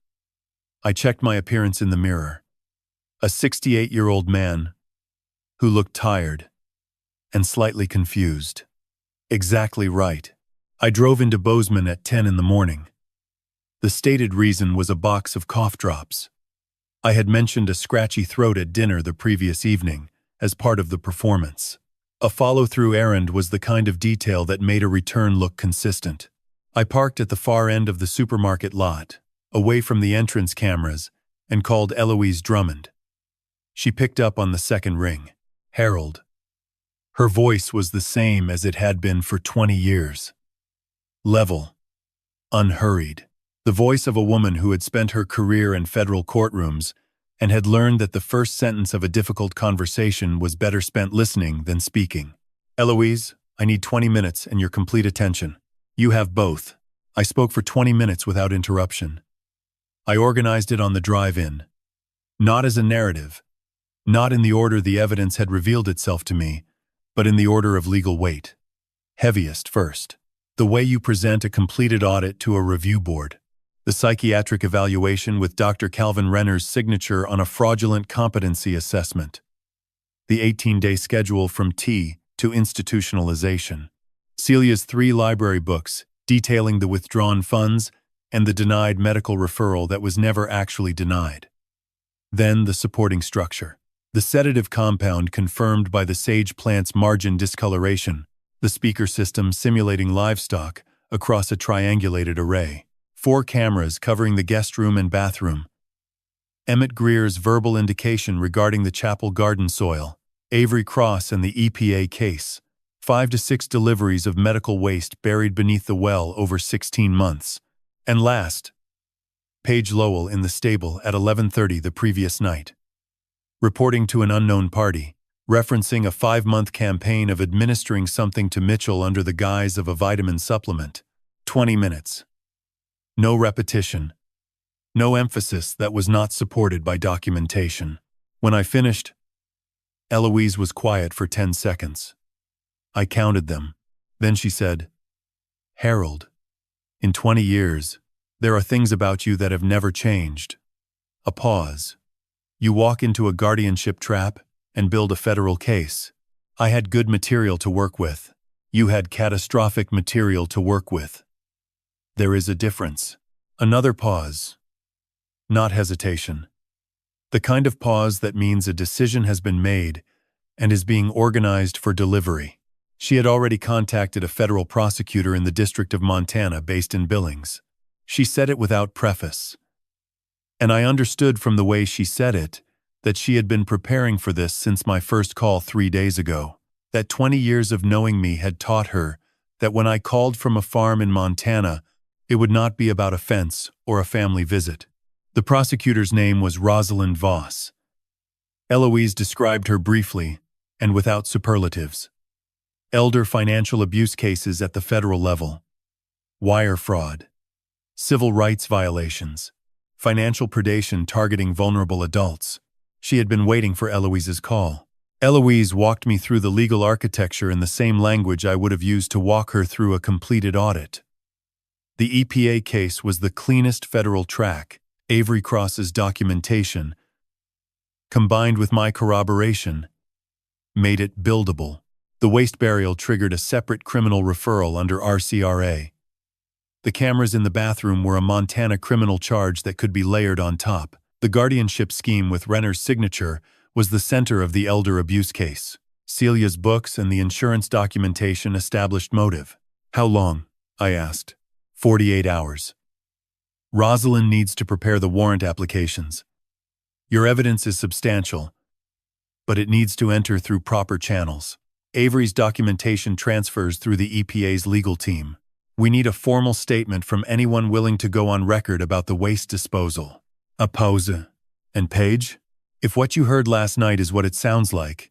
I checked my appearance in the mirror. A 68-year-old man who looked tired and slightly confused. Exactly right. I drove into Bozeman at 10 in the morning. The stated reason was a box of cough drops. I had mentioned a scratchy throat at dinner the previous evening as part of the performance. A follow-through errand was the kind of detail that made a return look consistent. I parked at the far end of the supermarket lot, away from the entrance cameras, and called Eloise Drummond. She picked up on the second ring. Harold. Her voice was the same as it had been for 20 years. Level. Unhurried. The voice of a woman who had spent her career in federal courtrooms and had learned that the first sentence of a difficult conversation was better spent listening than speaking. Eloise, I need 20 minutes and your complete attention. You have both. I spoke for 20 minutes without interruption. I organized it on the drive-in. Not as a narrative. Not in the order the evidence had revealed itself to me, but in the order of legal weight. Heaviest first. The way you present a completed audit to a review board. The psychiatric evaluation with Dr. Calvin Renner's signature on a fraudulent competency assessment. The 18-day schedule from T to institutionalization. Celia's 3 library books detailing the withdrawn funds and the denied medical referral that was never actually denied. Then the supporting structure. The sedative compound confirmed by the sage plant's margin discoloration, the speaker system simulating livestock across a triangulated array. 4 cameras covering the guest room and bathroom. Emmett Greer's verbal indication regarding the chapel garden soil, Avery Cross and the EPA case. 5 to 6 deliveries of medical waste buried beneath the well over 16 months. And last, Paige Lowell in the stable at 11:30 the previous night. Reporting to an unknown party, referencing a 5-month campaign of administering something to Mitchell under the guise of a vitamin supplement. 20 minutes. No repetition. No emphasis that was not supported by documentation. When I finished, Eloise was quiet for 10 seconds. I counted them. Then she said, Harold, in 20 years, there are things about you that have never changed. A pause. You walk into a guardianship trap and build a federal case. I had good material to work with. You had catastrophic material to work with. There is a difference. Another pause. Not hesitation. The kind of pause that means a decision has been made and is being organized for delivery. She had already contacted a federal prosecutor in the District of Montana based in Billings. She said it without preface. And I understood from the way she said it that she had been preparing for this since my first call 3 days ago. That 20 years of knowing me had taught her that when I called from a farm in Montana, It would not be about a fence or a family visit. The prosecutor's name was Rosalind Voss. Eloise described her briefly and without superlatives. Elder financial abuse cases at the federal level, wire fraud, civil rights violations, financial predation targeting vulnerable adults. She had been waiting for Eloise's call. Eloise walked me through the legal architecture in the same language I would have used to walk her through a completed audit. The EPA case was the cleanest federal track. Avery Cross's documentation, combined with my corroboration, made it buildable. The waste burial triggered a separate criminal referral under RCRA. The cameras in the bathroom were a Montana criminal charge that could be layered on top. The guardianship scheme with Renner's signature was the center of the elder abuse case. Celia's books and the insurance documentation established motive. How long? I asked. 48 hours. Rosalind needs to prepare the warrant applications. Your evidence is substantial, but it needs to enter through proper channels. Avery's documentation transfers through the EPA's legal team. We need a formal statement from anyone willing to go on record about the waste disposal. A pause. And Paige? If what you heard last night is what it sounds like,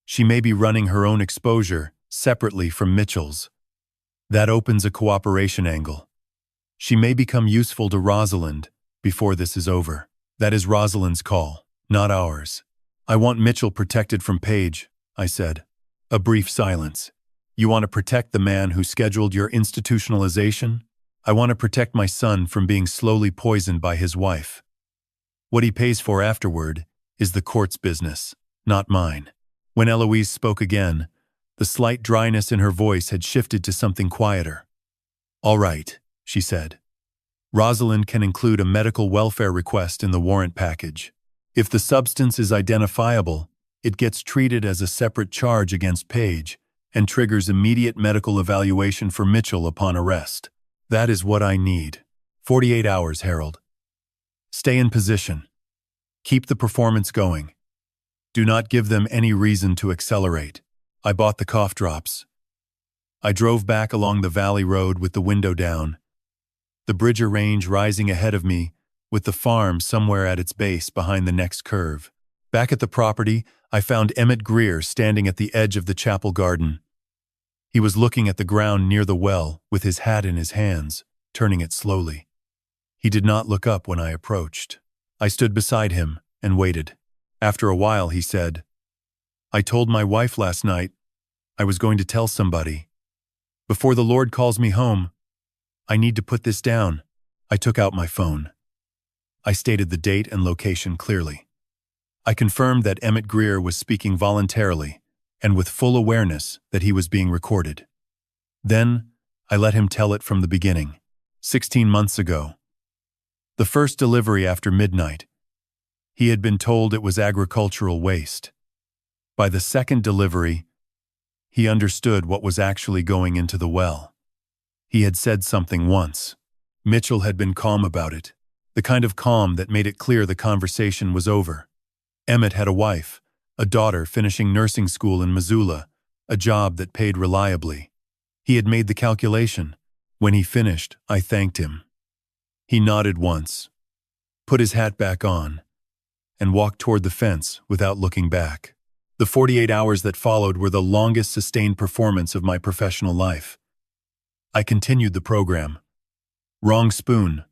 she may be running her own exposure separately from Mitchell's. That opens a cooperation angle. She may become useful to Rosalind before this is over. That is Rosalind's call, not ours. I want Mitchell protected from Paige, I said. A brief silence. You want to protect the man who scheduled your institutionalization? I want to protect my son from being slowly poisoned by his wife. What he pays for afterward is the court's business, not mine. When Eloise spoke again, the slight dryness in her voice had shifted to something quieter. All right, she said. Rosalind can include a medical welfare request in the warrant package. If the substance is identifiable, it gets treated as a separate charge against Paige and triggers immediate medical evaluation for Mitchell upon arrest. That is what I need. 48 hours, Harold. Stay in position. Keep the performance going. Do not give them any reason to accelerate. I bought the cough drops. I drove back along the valley road with the window down, the Bridger Range rising ahead of me, with the farm somewhere at its base behind the next curve. Back at the property, I found Emmett Greer standing at the edge of the chapel garden. He was looking at the ground near the well with his hat in his hands, turning it slowly. He did not look up when I approached. I stood beside him and waited. After a while, he said, I told my wife last night I was going to tell somebody. Before the Lord calls me home, I need to put this down. I took out my phone. I stated the date and location clearly. I confirmed that Emmett Greer was speaking voluntarily and with full awareness that he was being recorded. Then, I let him tell it from the beginning. 16 months ago. The first delivery after midnight. He had been told it was agricultural waste. By the second delivery, he understood what was actually going into the well. He had said something once. Mitchell had been calm about it, the kind of calm that made it clear the conversation was over. Emmett had a wife, a daughter finishing nursing school in Missoula, a job that paid reliably. He had made the calculation. When he finished, I thanked him. He nodded once, put his hat back on, and walked toward the fence without looking back. The 48 hours that followed were the longest sustained performance of my professional life. I continued the program. Wrong spoon,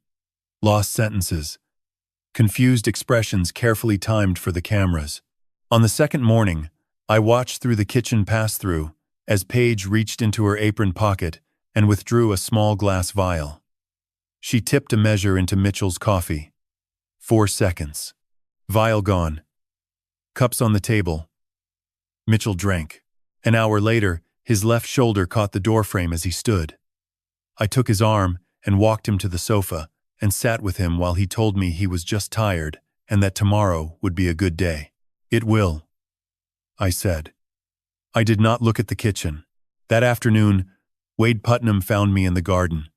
lost sentences, confused expressions carefully timed for the cameras. On the second morning, I watched through the kitchen pass-through as Paige reached into her apron pocket and withdrew a small glass vial. She tipped a measure into Mitchell's coffee. 4 seconds. Vial gone. Cups on the table. Mitchell drank. An hour later, his left shoulder caught the doorframe as he stood. I took his arm and walked him to the sofa and sat with him while he told me he was just tired and that tomorrow would be a good day. It will, I said. I did not look at the kitchen. That afternoon, Wade Putnam found me in the garden.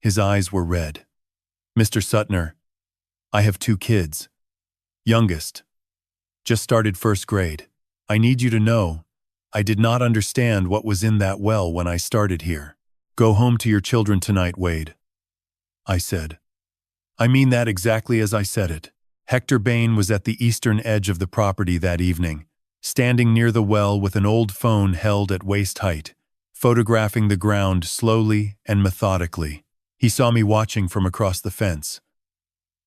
His eyes were red. Mr. Suttner, I have 2 kids. Youngest. Just started first grade. I need you to know, I did not understand what was in that well when I started here. Go home to your children tonight, Wade. I said. I mean that exactly as I said it. Hector Bain was at the eastern edge of the property that evening, standing near the well with an old phone held at waist height, photographing the ground slowly and methodically. He saw me watching from across the fence.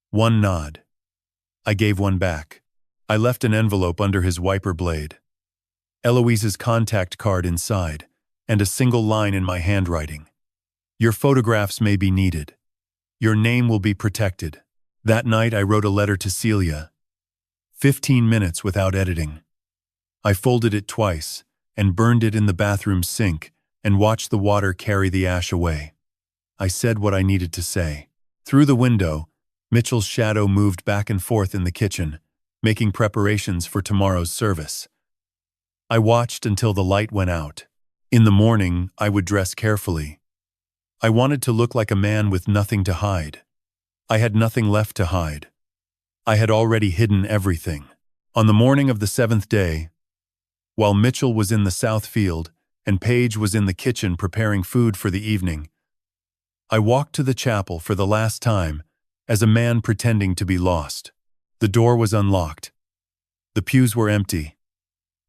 One nod. I gave one back. I left an envelope under his wiper blade. Eloise's contact card inside, and a single line in my handwriting. Your photographs may be needed. Your name will be protected. That night I wrote a letter to Celia. 15 minutes without editing. I folded it twice and burned it in the bathroom sink and watched the water carry the ash away. I said what I needed to say. Through the window, Mitchell's shadow moved back and forth in the kitchen, making preparations for tomorrow's service. I watched until the light went out. In the morning, I would dress carefully. I wanted to look like a man with nothing to hide. I had nothing left to hide. I had already hidden everything. On the morning of the 7th day, while Mitchell was in the south field and Paige was in the kitchen preparing food for the evening, I walked to the chapel for the last time as a man pretending to be lost. The door was unlocked. The pews were empty.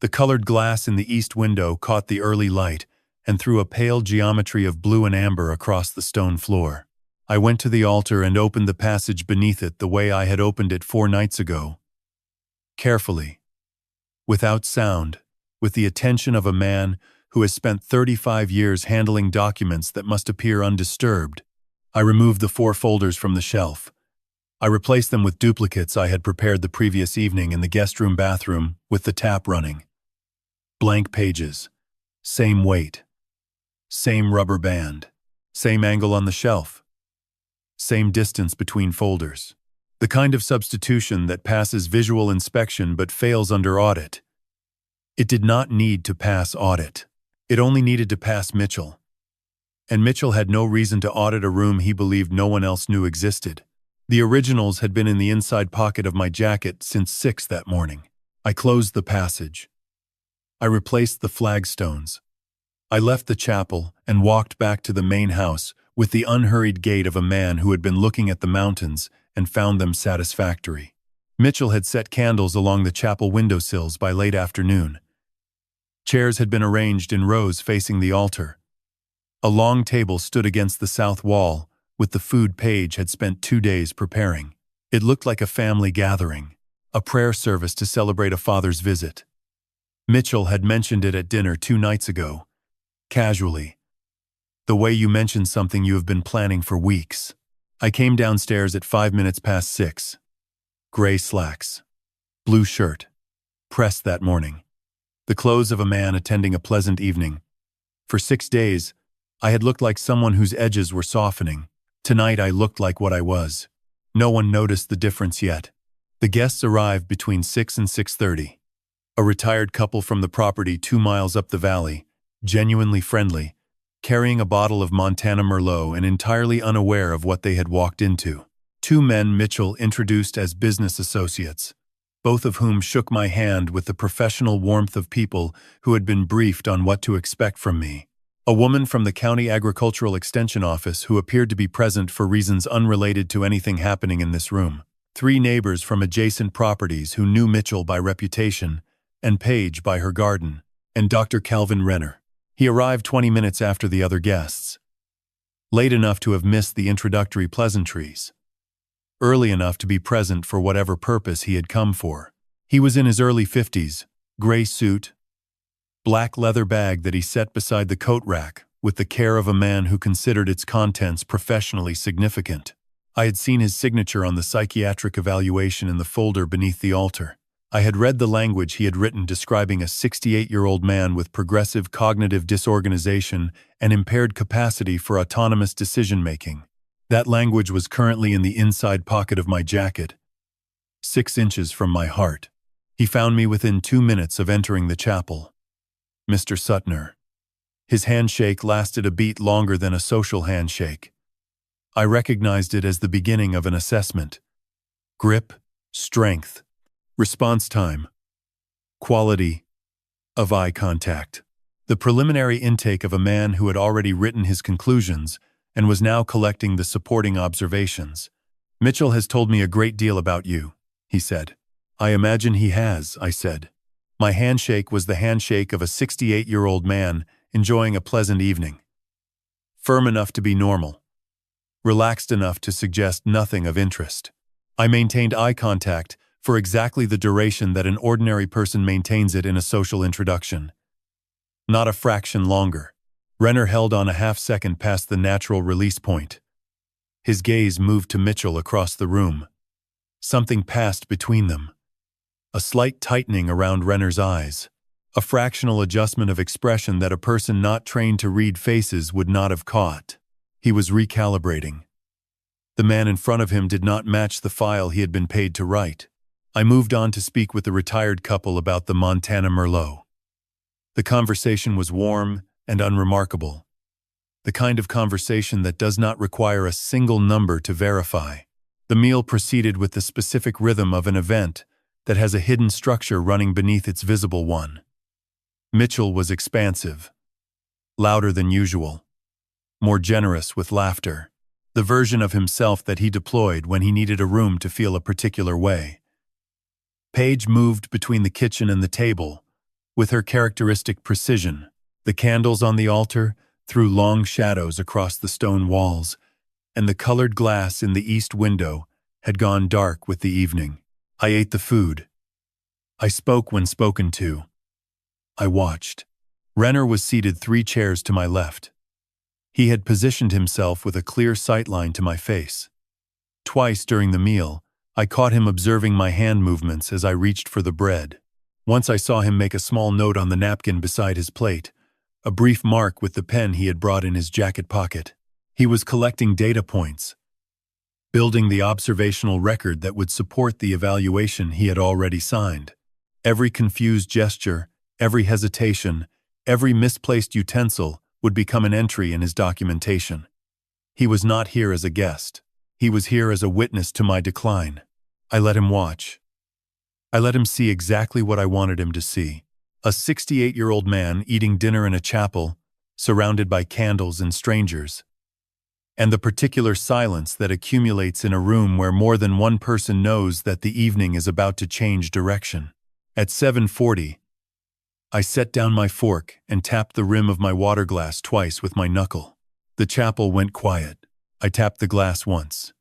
The colored glass in the east window caught the early light and threw a pale geometry of blue and amber across the stone floor. I went to the altar and opened the passage beneath it the way I had opened it 4 nights ago. Carefully, without sound, with the attention of a man who has spent 35 years handling documents that must appear undisturbed, I removed the 4 folders from the shelf. I replaced them with duplicates I had prepared the previous evening in the guest room bathroom with the tap running. Blank pages. Same weight. Same rubber band. Same angle on the shelf. Same distance between folders. The kind of substitution that passes visual inspection but fails under audit. It did not need to pass audit. It only needed to pass Mitchell. And Mitchell had no reason to audit a room he believed no one else knew existed. The originals had been in the inside pocket of my jacket since 6 that morning. I closed the passage. I replaced the flagstones. I left the chapel and walked back to the main house with the unhurried gait of a man who had been looking at the mountains and found them satisfactory. Mitchell had set candles along the chapel windowsills by late afternoon. Chairs had been arranged in rows facing the altar. A long table stood against the south wall, with the food Paige had spent 2 days preparing. It looked like a family gathering, a prayer service to celebrate a father's visit. Mitchell had mentioned it at dinner 2 nights ago, casually. The way you mention something you have been planning for weeks. I came downstairs at 5 minutes past 6. Gray slacks. Blue shirt. Pressed that morning. The clothes of a man attending a pleasant evening. For 6 days, I had looked like someone whose edges were softening. Tonight I looked like what I was. No one noticed the difference yet. The guests arrived between 6 and 6:30. A retired couple from the property 2 miles up the valley, genuinely friendly, carrying a bottle of Montana Merlot and entirely unaware of what they had walked into. 2 men Mitchell introduced as business associates, both of whom shook my hand with the professional warmth of people who had been briefed on what to expect from me. A woman from the County Agricultural Extension Office who appeared to be present for reasons unrelated to anything happening in this room. 3 neighbors from adjacent properties who knew Mitchell by reputation, and Paige by her garden, and Dr. Calvin Renner. He arrived 20 minutes after the other guests. Late enough to have missed the introductory pleasantries. Early enough to be present for whatever purpose he had come for. He was in his early 50s, gray suit, black leather bag that he set beside the coat rack with the care of a man who considered its contents professionally significant. I had seen his signature on the psychiatric evaluation in the folder beneath the altar. I had read the language he had written describing a 68-year-old man with progressive cognitive disorganization and impaired capacity for autonomous decision-making. That language was currently in the inside pocket of my jacket, 6 inches from my heart. He found me within 2 minutes of entering the chapel. Mr. Suttner. His handshake lasted a beat longer than a social handshake. I recognized it as the beginning of an assessment. Grip, strength, response time, quality of eye contact. The preliminary intake of a man who had already written his conclusions and was now collecting the supporting observations. "Mitchell has told me a great deal about you," he said. "I imagine he has," I said. My handshake was the handshake of a 68-year-old man enjoying a pleasant evening. Firm enough to be normal. Relaxed enough to suggest nothing of interest. I maintained eye contact for exactly the duration that an ordinary person maintains it in a social introduction. Not a fraction longer. Renner held on a half-second past the natural release point. His gaze moved to Mitchell across the room. Something passed between them. A slight tightening around Renner's eyes. A fractional adjustment of expression that a person not trained to read faces would not have caught. He was recalibrating. The man in front of him did not match the file he had been paid to write. I moved on to speak with the retired couple about the Montana Merlot. The conversation was warm and unremarkable. The kind of conversation that does not require a single number to verify. The meal proceeded with the specific rhythm of an event that has a hidden structure running beneath its visible one. Mitchell was expansive. Louder than usual. More generous with laughter. The version of himself that he deployed when he needed a room to feel a particular way. Paige moved between the kitchen and the table, with her characteristic precision. The candles on the altar threw long shadows across the stone walls, and the colored glass in the east window had gone dark with the evening. I ate the food. I spoke when spoken to. I watched. Renner was seated 3 chairs to my left. He had positioned himself with a clear sightline to my face. Twice during the meal, I caught him observing my hand movements as I reached for the bread. Once I saw him make a small note on the napkin beside his plate, a brief mark with the pen he had brought in his jacket pocket. He was collecting data points, building the observational record that would support the evaluation he had already signed. Every confused gesture, every hesitation, every misplaced utensil would become an entry in his documentation. He was not here as a guest. He was here as a witness to my decline. I let him watch. I let him see exactly what I wanted him to see. A 68-year-old man eating dinner in a chapel, surrounded by candles and strangers. And the particular silence that accumulates in a room where more than one person knows that the evening is about to change direction. At 7:40, I set down my fork and tapped the rim of my water glass twice with my knuckle. The chapel went quiet. I tapped the glass once.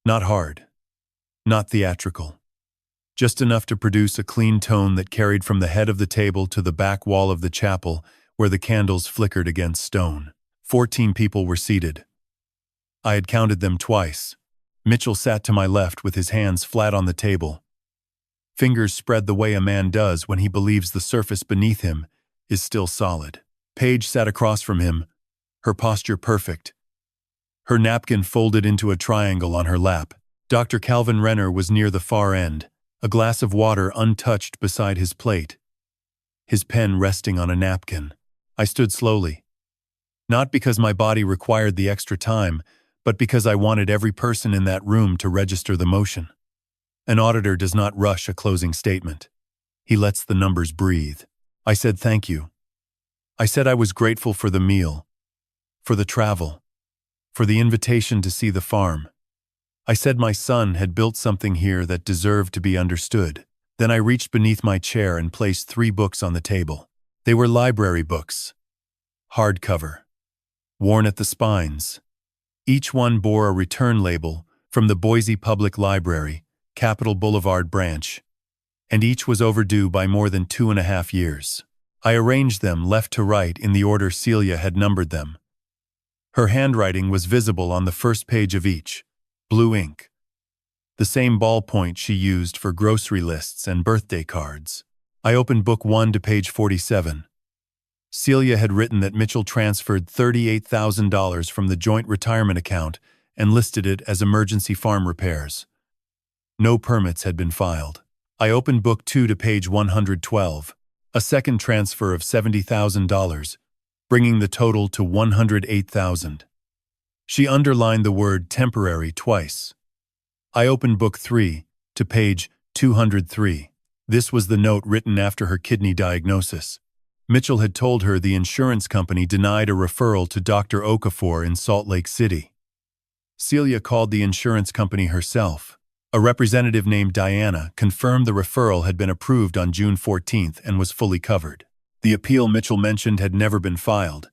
Not hard. Not theatrical. Just enough to produce a clean tone that carried from the head of the table to the back wall of the chapel where the candles flickered against stone. 14 people were seated. I had counted them twice. Mitchell sat to my left with his hands flat on the table. Fingers spread the way a man does when he believes the surface beneath him is still solid. Paige sat across from him, her posture perfect. Her napkin folded into a triangle on her lap. Dr. Calvin Renner was near the far end, a glass of water untouched beside his plate, his pen resting on a napkin. I stood slowly. Not because my body required the extra time, but because I wanted every person in that room to register the motion. An auditor does not rush a closing statement. He lets the numbers breathe. I said thank you. I said I was grateful for the meal, for the travel, for the invitation to see the farm. I said my son had built something here that deserved to be understood. Then I reached beneath my chair and placed 3 books on the table. They were library books. Hardcover. Worn at the spines. Each one bore a return label from the Boise Public Library, Capitol Boulevard branch, and each was overdue by more than 2.5 years. I arranged them left to right in the order Celia had numbered them. Her handwriting was visible on the first page of each. Blue ink. The same ballpoint she used for grocery lists and birthday cards. I opened book 1 to page 47. Celia had written that Mitchell transferred $38,000 from the joint retirement account and listed it as emergency farm repairs. No permits had been filed. I opened book 2 to page 112. A second transfer of $70,000, bringing the total to $108,000. She underlined the word temporary twice. I opened book 3 to page 203. This was the note written after her kidney diagnosis. Mitchell had told her the insurance company denied a referral to Dr. Okafor in Salt Lake City. Celia called the insurance company herself. A representative named Diana confirmed the referral had been approved on June 14th and was fully covered. The appeal Mitchell mentioned had never been filed.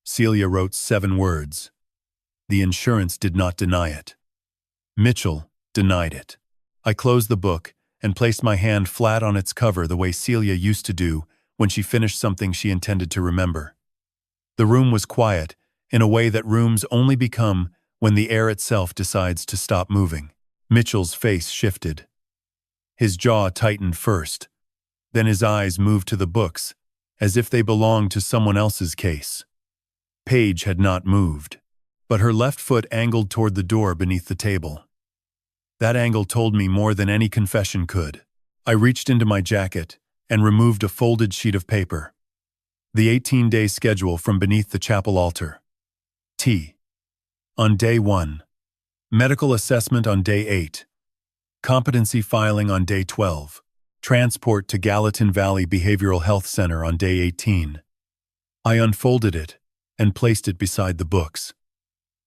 Celia wrote 7 words. The insurance did not deny it. Mitchell denied it. I closed the book and placed my hand flat on its cover the way Celia used to do when she finished something she intended to remember. The room was quiet, in a way that rooms only become when the air itself decides to stop moving. Mitchell's face shifted. His jaw tightened first. Then his eyes moved to the books, as if they belonged to someone else's case. Paige had not moved, but her left foot angled toward the door beneath the table. That angle told me more than any confession could. I reached into my jacket and removed a folded sheet of paper. The 18-day schedule from beneath the chapel altar. T. On day 1. Medical assessment on day 8. Competency filing on day 12. Transport to Gallatin Valley Behavioral Health Center on day 18. I unfolded it and placed it beside the books.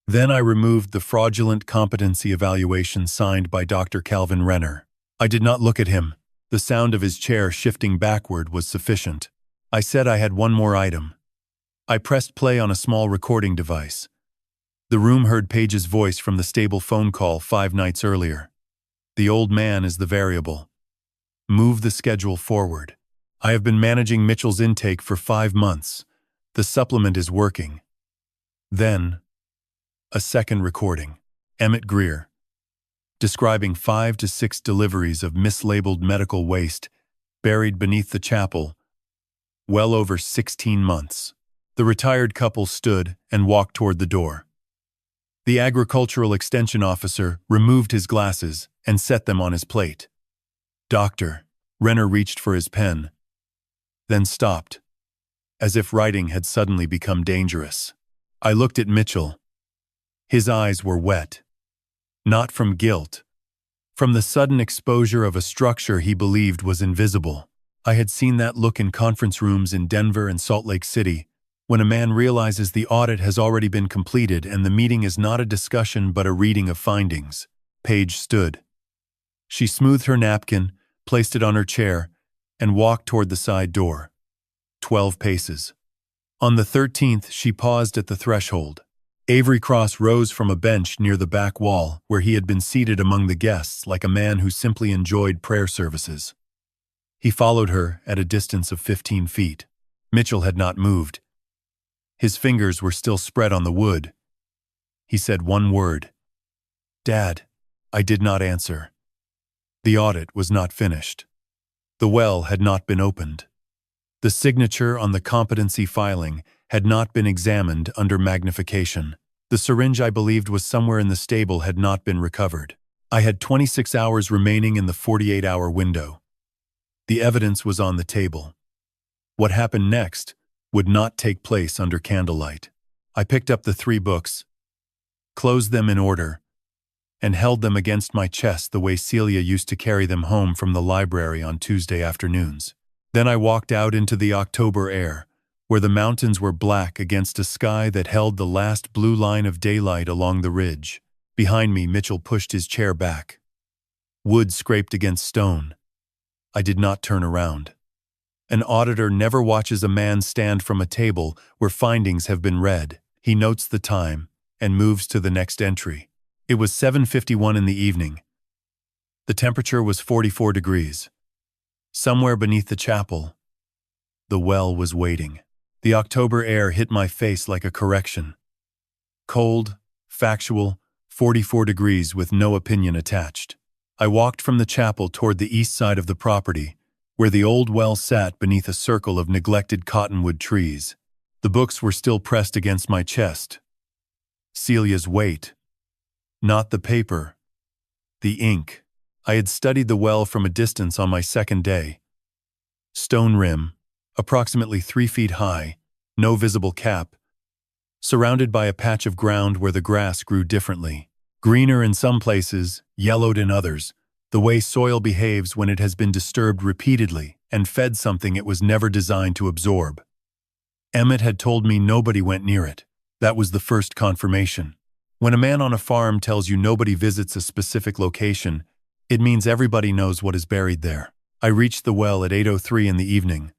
Then I removed the fraudulent competency evaluation signed by Dr. Calvin Renner. I did not look at him. The sound of his chair shifting backward was sufficient. I said I had one more item. I pressed play on a small recording device. The room heard Paige's voice from the stable phone call 5 nights earlier. The old man is the variable. Move the schedule forward. I have been managing Mitchell's intake for 5 months. The supplement is working. Then, a second recording. Emmett Greer. Describing 5 to 6 deliveries of mislabeled medical waste buried beneath the chapel. Well over 16 months. The retired couple stood and walked toward the door. The agricultural extension officer removed his glasses and set them on his plate. Doctor. Renner reached for his pen, then stopped, as if writing had suddenly become dangerous. I looked at Mitchell. His eyes were wet. Not from guilt. From the sudden exposure of a structure he believed was invisible. I had seen that look in conference rooms in Denver and Salt Lake City, when a man realizes the audit has already been completed and the meeting is not a discussion but a reading of findings. Paige stood. She smoothed her napkin, placed it on her chair, and walked toward the side door. 12 paces. On the 13th, she paused at the threshold. Avery Cross rose from a bench near the back wall, where he had been seated among the guests like a man who simply enjoyed prayer services. He followed her at a distance of 15 feet. Mitchell had not moved. His fingers were still spread on the wood. He said one word. Dad. I did not answer. The audit was not finished. The well had not been opened. The signature on the competency filing had not been examined under magnification. The syringe I believed was somewhere in the stable had not been recovered. I had 26 hours remaining in the 48-hour window. The evidence was on the table. What happened next would not take place under candlelight. I picked up the 3 books, closed them in order, and held them against my chest the way Celia used to carry them home from the library on Tuesday afternoons. Then I walked out into the October air, where the mountains were black against a sky that held the last blue line of daylight along the ridge. Behind me, Mitchell pushed his chair back. Wood scraped against stone. I did not turn around. An auditor never watches a man stand from a table where findings have been read. He notes the time and moves to the next entry. It was 7:51 in the evening. The temperature was 44 degrees. Somewhere beneath the chapel, the well was waiting. The October air hit my face like a correction. Cold, factual, 44 degrees with no opinion attached. I walked from the chapel toward the east side of the property, where the old well sat beneath a circle of neglected cottonwood trees. The books were still pressed against my chest. Celia's weight. Not the paper. The ink. I had studied the well from a distance on my second day. Stone rim, approximately 3 feet high, no visible cap, surrounded by a patch of ground where the grass grew differently. Greener in some places, yellowed in others, the way soil behaves when it has been disturbed repeatedly. and fed something it was never designed to absorb. Emmett had told me nobody went near it. That was the first confirmation. When a man on a farm tells you nobody visits a specific location, it means everybody knows what is buried there. I reached the well at 8:03 in the evening.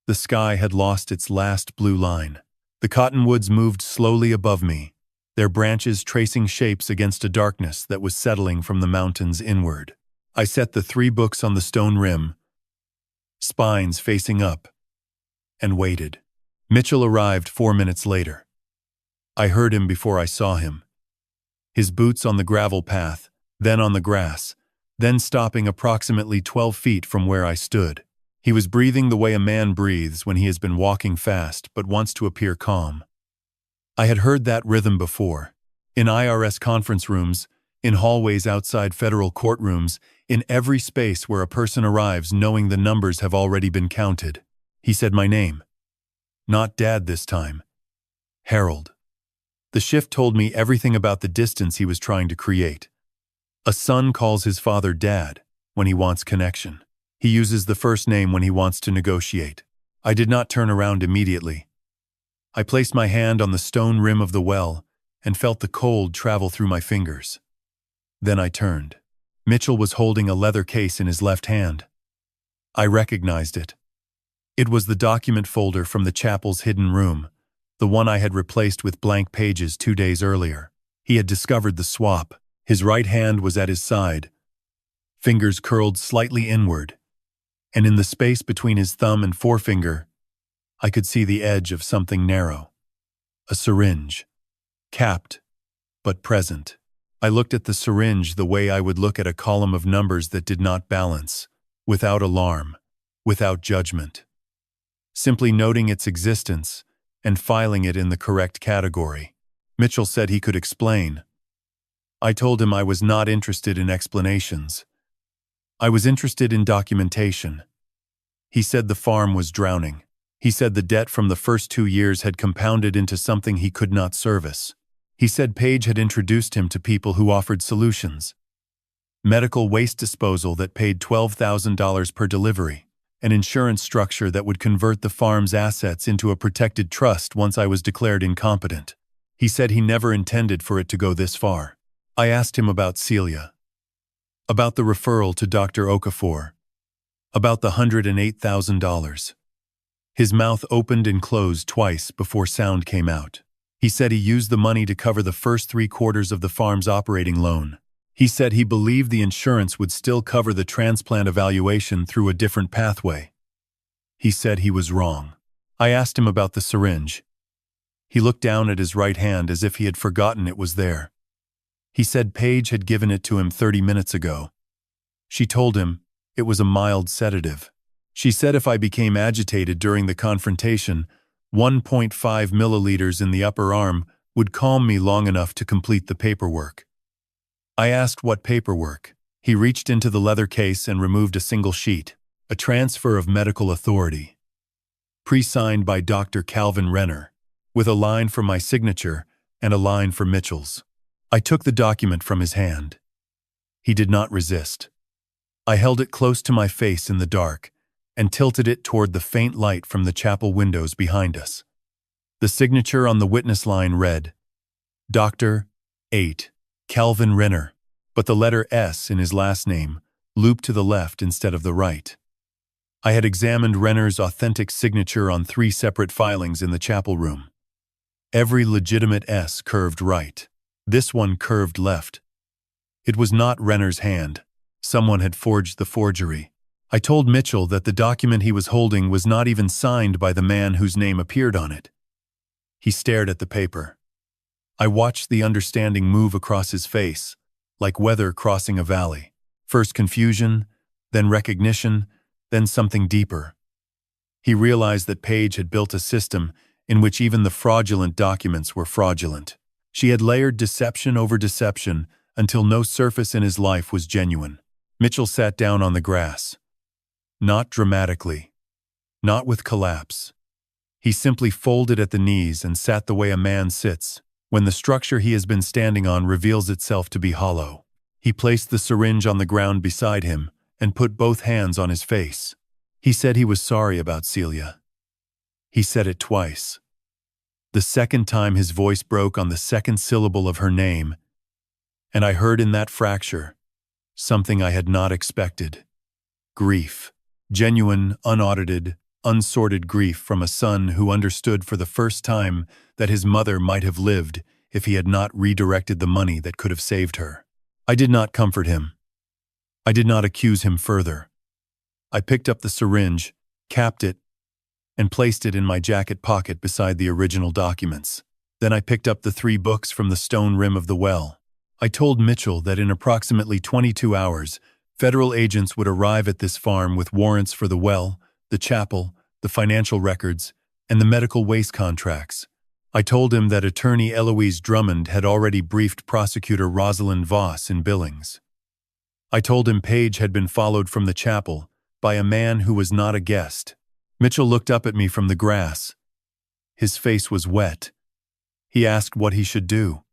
The sky had lost its last blue line. The cottonwoods moved slowly above me, their branches tracing shapes against a darkness that was settling from the mountains inward. I set the 3 books on the stone rim, spines facing up, and waited. Mitchell arrived 4 minutes later. I heard him before I saw him. His boots on the gravel path, then on the grass, then stopping approximately 12 feet from where I stood. He was breathing the way a man breathes when he has been walking fast but wants to appear calm. I had heard that rhythm before. In IRS conference rooms, in hallways outside federal courtrooms, in every space where a person arrives knowing the numbers have already been counted. He said my name. Not Dad this time. Harold. The shift told me everything about the distance he was trying to create. A son calls his father Dad when he wants connection. He uses the first name when he wants to negotiate. I did not turn around immediately. I placed my hand on the stone rim of the well and felt the cold travel through my fingers. Then I turned. Mitchell was holding a leather case in his left hand. I recognized it. It was the document folder from the chapel's hidden room, the one I had replaced with blank pages 2 days earlier. He had discovered the swap. His right hand was at his side, fingers curled slightly inward, and in the space between his thumb and forefinger, I could see the edge of something narrow. A syringe. Capped, but present. I looked at the syringe the way I would look at a column of numbers that did not balance, without alarm, without judgment. Simply noting its existence and filing it in the correct category. Mitchell said he could explain. I told him I was not interested in explanations. I was interested in documentation. He said the farm was drowning. He said the debt from the first 2 years had compounded into something he could not service. He said Paige had introduced him to people who offered solutions. Medical waste disposal that paid $12,000 per delivery. An insurance structure that would convert the farm's assets into a protected trust once I was declared incompetent. He said he never intended for it to go this far. I asked him about Celia. About the referral to Dr. Okafor. About the $108,000. His mouth opened and closed twice before sound came out. He said he used the money to cover the first 3/4 of the farm's operating loan. He said he believed the insurance would still cover the transplant evaluation through a different pathway. He said he was wrong. I asked him about the syringe. He looked down at his right hand as if he had forgotten it was there. He said Paige had given it to him 30 minutes ago. She told him it was a mild sedative. She said if I became agitated during the confrontation, 1.5 milliliters in the upper arm would calm me long enough to complete the paperwork. I asked what paperwork. He reached into the leather case and removed a single sheet, a transfer of medical authority. Pre-signed by Dr. Calvin Renner, with a line for my signature and a line for Mitchell's. I took the document from his hand. He did not resist. I held it close to my face in the dark and tilted it toward the faint light from the chapel windows behind us. The signature on the witness line read, Dr. 8. Calvin Renner, but the letter S in his last name looped to the left instead of the right. I had examined Renner's authentic signature on 3 separate filings in the chapel room. Every legitimate S curved right. This one curved left. It was not Renner's hand. Someone had forged the forgery. I told Mitchell that the document he was holding was not even signed by the man whose name appeared on it. He stared at the paper. I watched the understanding move across his face, like weather crossing a valley. First confusion, then recognition, then something deeper. He realized that Paige had built a system in which even the fraudulent documents were fraudulent. She had layered deception over deception until no surface in his life was genuine. Mitchell sat down on the grass. Not dramatically. Not with collapse. He simply folded at the knees and sat the way a man sits when the structure he has been standing on reveals itself to be hollow. He placed the syringe on the ground beside him and put both hands on his face. He said he was sorry about Celia. He said it twice. The second time his voice broke on the second syllable of her name, and I heard in that fracture something I had not expected. Grief. Genuine, unaudited, unsorted grief from a son who understood for the first time that his mother might have lived if he had not redirected the money that could have saved her. I did not comfort him. I did not accuse him further. I picked up the syringe, capped it, and placed it in my jacket pocket beside the original documents. Then I picked up the 3 books from the stone rim of the well. I told Mitchell that in approximately 22 hours, federal agents would arrive at this farm with warrants for the well, the chapel, the financial records, and the medical waste contracts. I told him that attorney Eloise Drummond had already briefed prosecutor Rosalind Voss in Billings. I told him Paige had been followed from the chapel by a man who was not a guest. Mitchell looked up at me from the grass. His face was wet. He asked what he should do.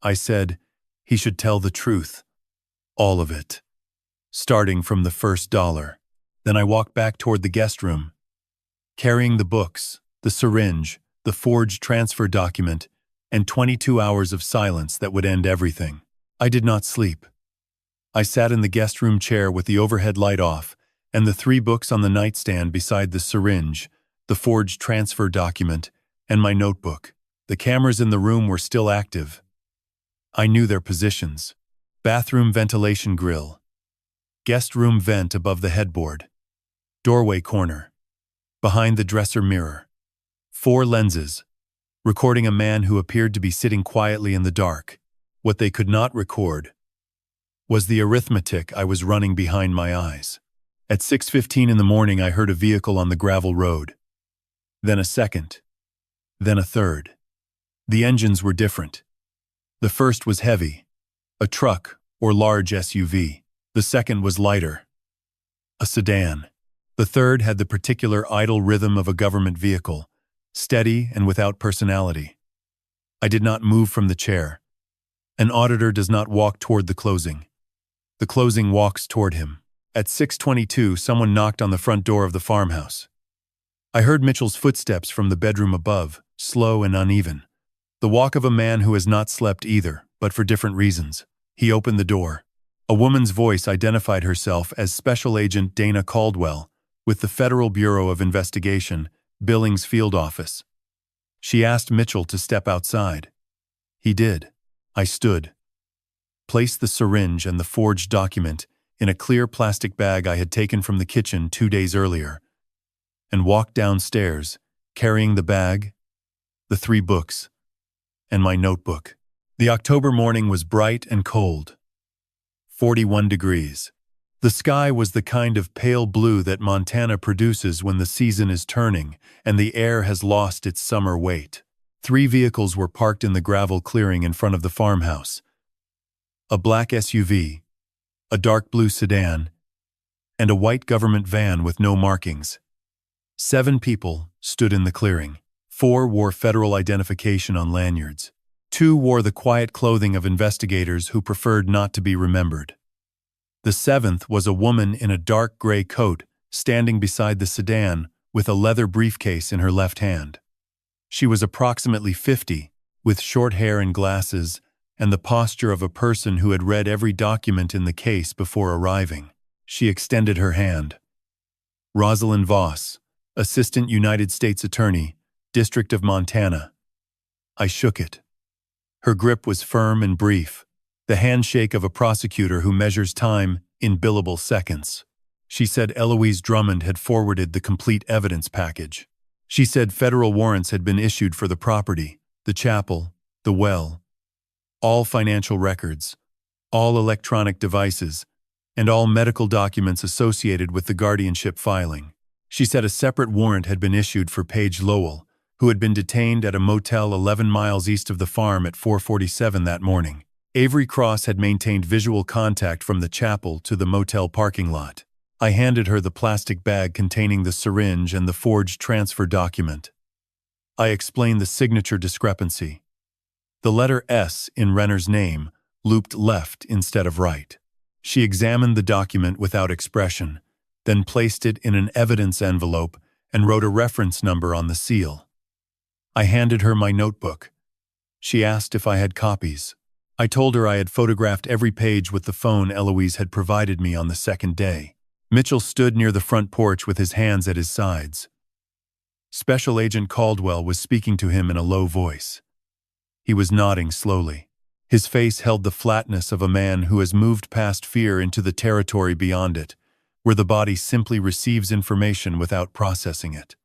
I said he should tell the truth. All of it. Starting from the first dollar. Then I walked back toward the guest room, carrying the books, the syringe, the forged transfer document, and 22 hours of silence that would end everything. I did not sleep. I sat in the guest room chair with the overhead light off, and the 3 books on the nightstand beside the syringe, the forged transfer document, and my notebook. The cameras in the room were still active. I knew their positions. Bathroom ventilation grill. Guest room vent above the headboard. Doorway corner. Behind the dresser mirror. 4 lenses, recording a man who appeared to be sitting quietly in the dark. What they could not record was the arithmetic I was running behind my eyes. At 6:15 in the morning, I heard a vehicle on the gravel road. Then a second. Then a third. The engines were different. The first was heavy, a truck or large SUV. The second was lighter, a sedan. The third had the particular idle rhythm of a government vehicle, steady and without personality. I did not move from the chair. An auditor does not walk toward the closing. The closing walks toward him. At 6:22, someone knocked on the front door of the farmhouse. I heard Mitchell's footsteps from the bedroom above, slow and uneven. The walk of a man who has not slept either, but for different reasons. He opened the door. A woman's voice identified herself as Special Agent Dana Caldwell with the Federal Bureau of Investigation, Billings Field Office. She asked Mitchell to step outside. He did. I stood, placed the syringe and the forged document in a clear plastic bag I had taken from the kitchen 2 days earlier, and walked downstairs, carrying the bag, the 3 books, and my notebook. The October morning was bright and cold. 41 degrees. The sky was the kind of pale blue that Montana produces when the season is turning and the air has lost its summer weight. 3 vehicles were parked in the gravel clearing in front of the farmhouse. A black SUV, a dark blue sedan, and a white government van with no markings. 7 people stood in the clearing. 4 wore federal identification on lanyards. 2 wore the quiet clothing of investigators who preferred not to be remembered. The 7th was a woman in a dark gray coat standing beside the sedan with a leather briefcase in her left hand. She was approximately 50, with short hair and glasses, and the posture of a person who had read every document in the case before arriving. She extended her hand. Rosalind Voss, Assistant United States Attorney, District of Montana. I shook it. Her grip was firm and brief, the handshake of a prosecutor who measures time in billable seconds. She said Eloise Drummond had forwarded the complete evidence package. She said federal warrants had been issued for the property, the chapel, the well, all financial records, all electronic devices, and all medical documents associated with the guardianship filing. She said a separate warrant had been issued for Paige Lowell, who had been detained at a motel 11 miles east of the farm at 4:47 that morning. Avery Cross had maintained visual contact from the chapel to the motel parking lot. I handed her the plastic bag containing the syringe and the forged transfer document. I explained the signature discrepancy. The letter S in Renner's name looped left instead of right. She examined the document without expression, then placed it in an evidence envelope and wrote a reference number on the seal. I handed her my notebook. She asked if I had copies. I told her I had photographed every page with the phone Eloise had provided me on the second day. Mitchell stood near the front porch with his hands at his sides. Special Agent Caldwell was speaking to him in a low voice. He was nodding slowly. His face held the flatness of a man who has moved past fear into the territory beyond it, where the body simply receives information without processing it.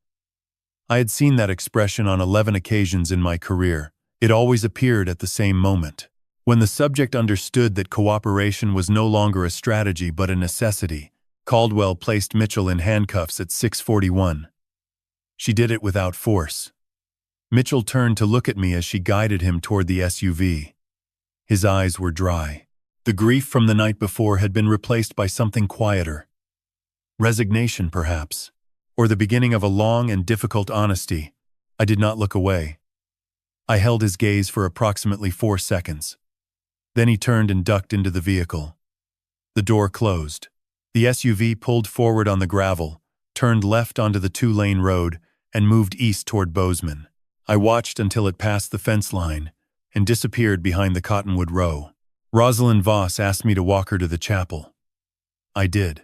I had seen that expression on 11 occasions in my career. It always appeared at the same moment. When the subject understood that cooperation was no longer a strategy but a necessity, Caldwell placed Mitchell in handcuffs at 6:41. She did it without force. Mitchell turned to look at me as she guided him toward the SUV. His eyes were dry. The grief from the night before had been replaced by something quieter. Resignation, perhaps, or the beginning of a long and difficult honesty. I did not look away. I held his gaze for approximately 4 seconds. Then he turned and ducked into the vehicle. The door closed. The SUV pulled forward on the gravel, turned left onto the 2-lane road, and moved east toward Bozeman. I watched until it passed the fence line and disappeared behind the cottonwood row. Rosalind Voss asked me to walk her to the chapel. I did.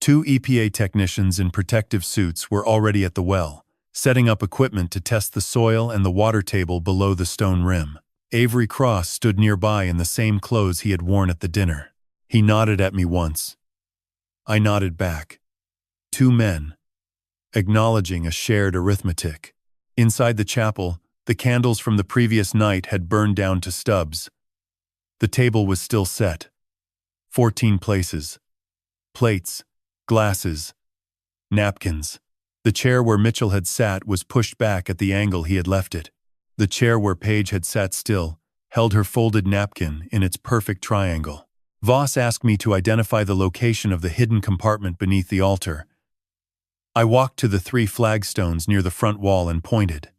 2 EPA technicians in protective suits were already at the well, setting up equipment to test the soil and the water table below the stone rim. Avery Cross stood nearby in the same clothes he had worn at the dinner. He nodded at me once. I nodded back. 2 men, acknowledging a shared arithmetic. Inside the chapel, the candles from the previous night had burned down to stubs. The table was still set. 14 places. Plates, glasses, napkins. The chair where Mitchell had sat was pushed back at the angle he had left it. The chair where Paige had sat still held her folded napkin in its perfect triangle. Voss asked me to identify the location of the hidden compartment beneath the altar. I walked to the 3 flagstones near the front wall and pointed.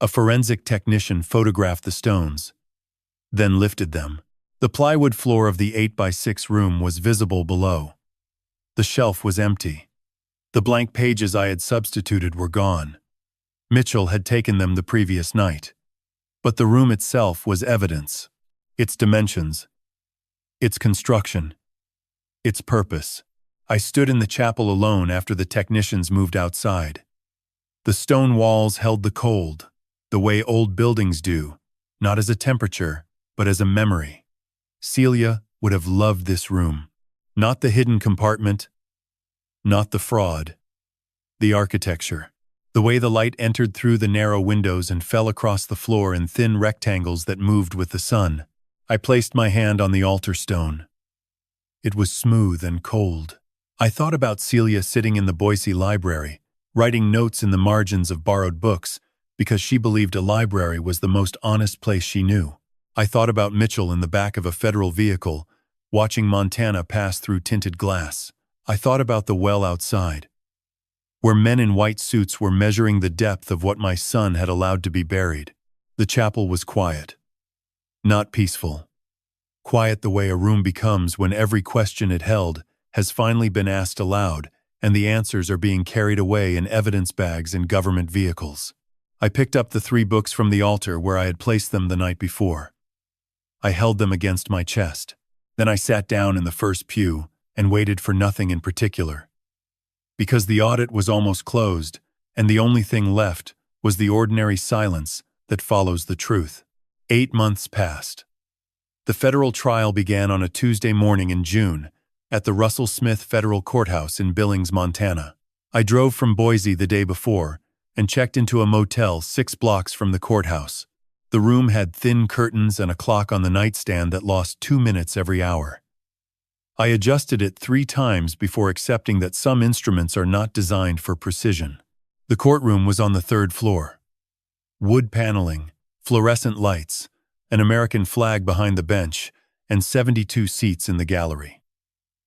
A forensic technician photographed the stones, then lifted them. The plywood floor of the 8x6 room was visible below. The shelf was empty. The blank pages I had substituted were gone. Mitchell had taken them the previous night. But the room itself was evidence. Its dimensions, its construction, its purpose. I stood in the chapel alone after the technicians moved outside. The stone walls held the cold, the way old buildings do, not as a temperature, but as a memory. Celia would have loved this room. Not the hidden compartment, not the fraud. The architecture. The way the light entered through the narrow windows and fell across the floor in thin rectangles that moved with the sun. I placed my hand on the altar stone. It was smooth and cold. I thought about Celia sitting in the Boise library, writing notes in the margins of borrowed books, because she believed a library was the most honest place she knew. I thought about Mitchell in the back of a federal vehicle, watching Montana pass through tinted glass. I thought about the well outside, where men in white suits were measuring the depth of what my son had allowed to be buried. The chapel was quiet. Not peaceful. Quiet the way a room becomes when every question it held has finally been asked aloud, and the answers are being carried away in evidence bags in government vehicles. I picked up the 3 books from the altar where I had placed them the night before. I held them against my chest. Then I sat down in the first pew and waited for nothing in particular. Because the audit was almost closed, and the only thing left was the ordinary silence that follows the truth. 8 months passed. The federal trial began on a Tuesday morning in June at the Russell Smith Federal Courthouse in Billings, Montana. I drove from Boise the day before and checked into a motel 6 blocks from the courthouse. The room had thin curtains and a clock on the nightstand that lost 2 minutes every hour. I adjusted it 3 times before accepting that some instruments are not designed for precision. The courtroom was on the 3rd floor. Wood paneling, fluorescent lights, an American flag behind the bench, and 72 seats in the gallery.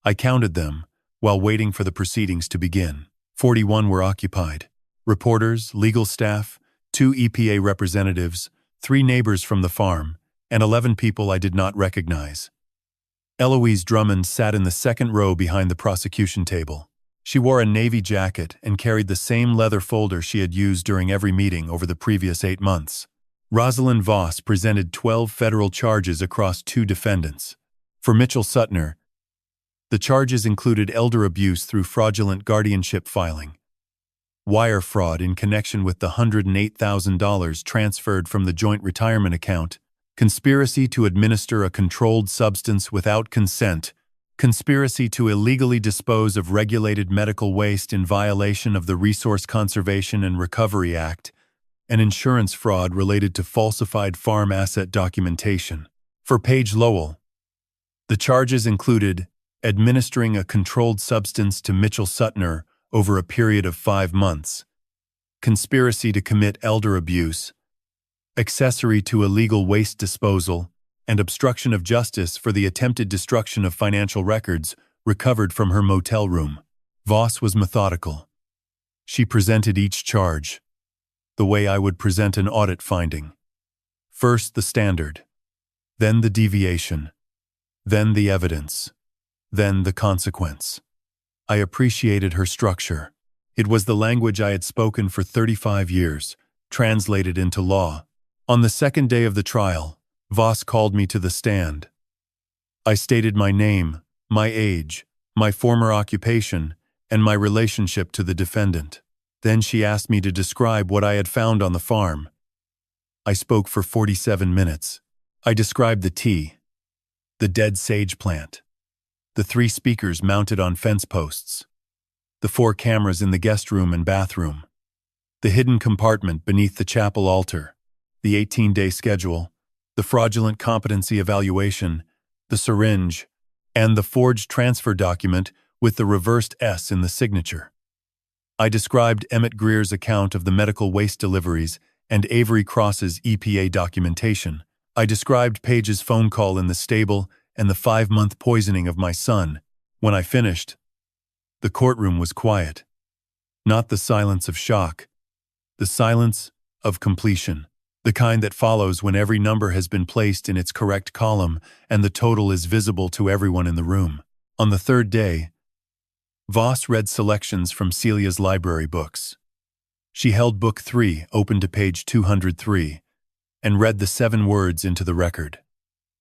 I counted them while waiting for the proceedings to begin. 41 were occupied. Reporters, legal staff, 2 EPA representatives, 3 neighbors from the farm, and 11 people I did not recognize. Eloise Drummond sat in the 2nd row behind the prosecution table. She wore a navy jacket and carried the same leather folder she had used during every meeting over the previous 8 months. Rosalind Voss presented 12 federal charges across 2 defendants. For Mitchell Suttner, the charges included elder abuse through fraudulent guardianship filing, wire fraud in connection with the $108,000 transferred from the joint retirement account, conspiracy to administer a controlled substance without consent, conspiracy to illegally dispose of regulated medical waste in violation of the Resource Conservation and Recovery Act, and insurance fraud related to falsified farm asset documentation. For Paige Lowell, the charges included administering a controlled substance to Mitchell Suttner over a period of 5 months, conspiracy to commit elder abuse, accessory to illegal waste disposal, and obstruction of justice for the attempted destruction of financial records recovered from her motel room. Voss was methodical. She presented each charge the way I would present an audit finding. First the standard, then the deviation, then the evidence, then the consequence. I appreciated her structure. It was the language I had spoken for 35 years, translated into law. On the second day of the trial, Voss called me to the stand. I stated my name, my age, my former occupation, and my relationship to the defendant. Then she asked me to describe what I had found on the farm. I spoke for 47 minutes. I described the tea, the dead sage plant, the 3 speakers mounted on fence posts, the 4 cameras in the guest room and bathroom, the hidden compartment beneath the chapel altar, the 18-day schedule, the fraudulent competency evaluation, the syringe, and the forged transfer document with the reversed S in the signature. I described Emmett Greer's account of the medical waste deliveries and Avery Cross's EPA documentation. I described Paige's phone call in the stable and the 5-month poisoning of my son. When I finished, the courtroom was quiet. Not the silence of shock, the silence of completion, the kind that follows when every number has been placed in its correct column and the total is visible to everyone in the room. On the 3rd day, Voss read selections from Celia's library books. She held Book 3 open to page 203 and read the 7 words into the record.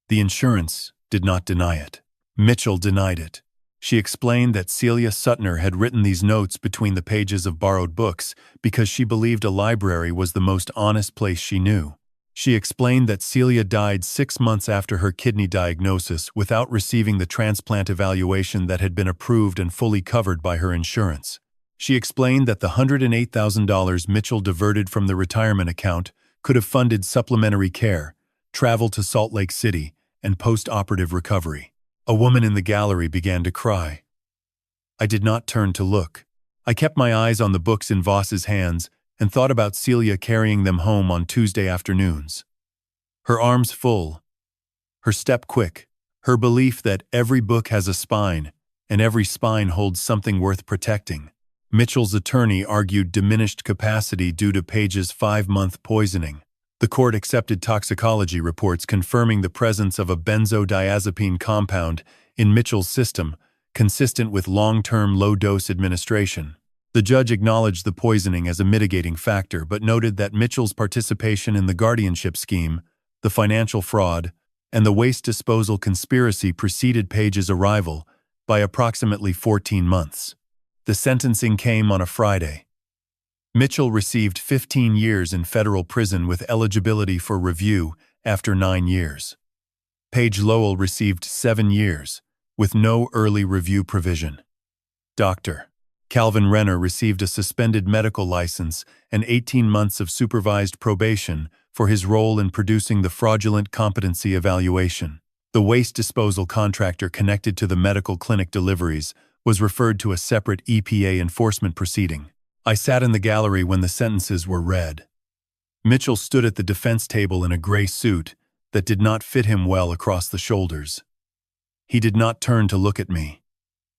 The insurance did not deny it. Mitchell denied it. She explained that Celia Suttner had written these notes between the pages of borrowed books because she believed a library was the most honest place she knew. She explained that Celia died 6 months after her kidney diagnosis without receiving the transplant evaluation that had been approved and fully covered by her insurance. She explained that the $108,000 Mitchell diverted from the retirement account could have funded supplementary care, travel to Salt Lake City, and post-operative recovery. A woman in the gallery began to cry. I did not turn to look. I kept my eyes on the books in Voss's hands and thought about Celia carrying them home on Tuesday afternoons. Her arms full, her step quick, her belief that every book has a spine, and every spine holds something worth protecting. Mitchell's attorney argued diminished capacity due to Paige's 5-month poisoning. The court accepted toxicology reports confirming the presence of a benzodiazepine compound in Mitchell's system, consistent with long-term low-dose administration. The judge acknowledged the poisoning as a mitigating factor but noted that Mitchell's participation in the guardianship scheme, the financial fraud, and the waste disposal conspiracy preceded Paige's arrival by approximately 14 months. The sentencing came on a Friday. Mitchell received 15 years in federal prison with eligibility for review after 9 years. Paige Lowell received 7 years, with no early review provision. Dr. Calvin Renner received a suspended medical license and 18 months of supervised probation for his role in producing the fraudulent competency evaluation. The waste disposal contractor connected to the medical clinic deliveries was referred to a separate EPA enforcement proceeding. I sat in the gallery when the sentences were read. Mitchell stood at the defense table in a gray suit that did not fit him well across the shoulders. He did not turn to look at me.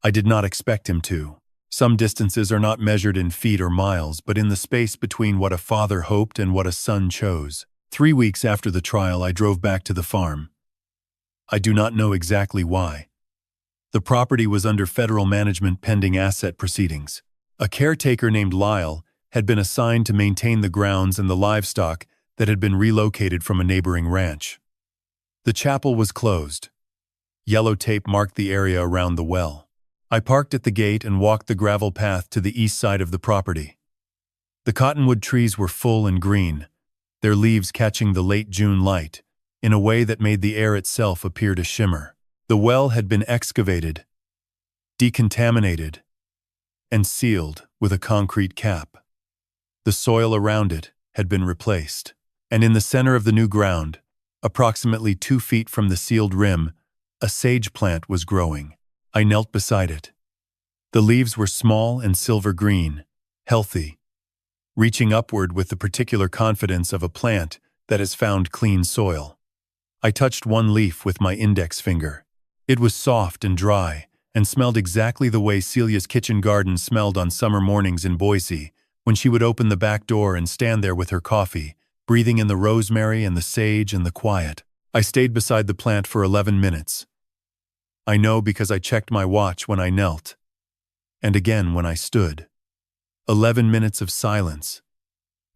I did not expect him to. Some distances are not measured in feet or miles, but in the space between what a father hoped and what a son chose. 3 weeks after the trial, I drove back to the farm. I do not know exactly why. The property was under federal management pending asset proceedings. A caretaker named Lyle had been assigned to maintain the grounds and the livestock that had been relocated from a neighboring ranch. The chapel was closed. Yellow tape marked the area around the well. I parked at the gate and walked the gravel path to the east side of the property. The cottonwood trees were full and green, their leaves catching the late June light in a way that made the air itself appear to shimmer. The well had been excavated, decontaminated, and sealed with a concrete cap. The soil around it had been replaced, and in the center of the new ground, approximately 2 feet from the sealed rim, a sage plant was growing. I knelt beside it. The leaves were small and silver green, healthy, reaching upward with the particular confidence of a plant that has found clean soil. I touched one leaf with my index finger. It was soft and dry, and smelled exactly the way Celia's kitchen garden smelled on summer mornings in Boise, when she would open the back door and stand there with her coffee, breathing in the rosemary and the sage and the quiet. I stayed beside the plant for 11 minutes. I know because I checked my watch when I knelt, and again when I stood. 11 minutes of silence,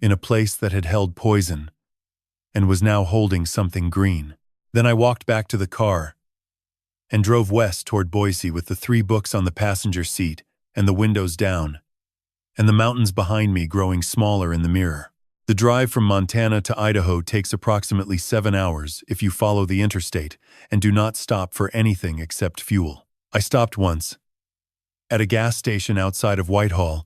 in a place that had held poison, and was now holding something green. Then I walked back to the car, and drove west toward Boise with the 3 books on the passenger seat and the windows down, and the mountains behind me growing smaller in the mirror. The drive from Montana to Idaho takes approximately 7 hours if you follow the interstate and do not stop for anything except fuel. I stopped once, at a gas station outside of Whitehall,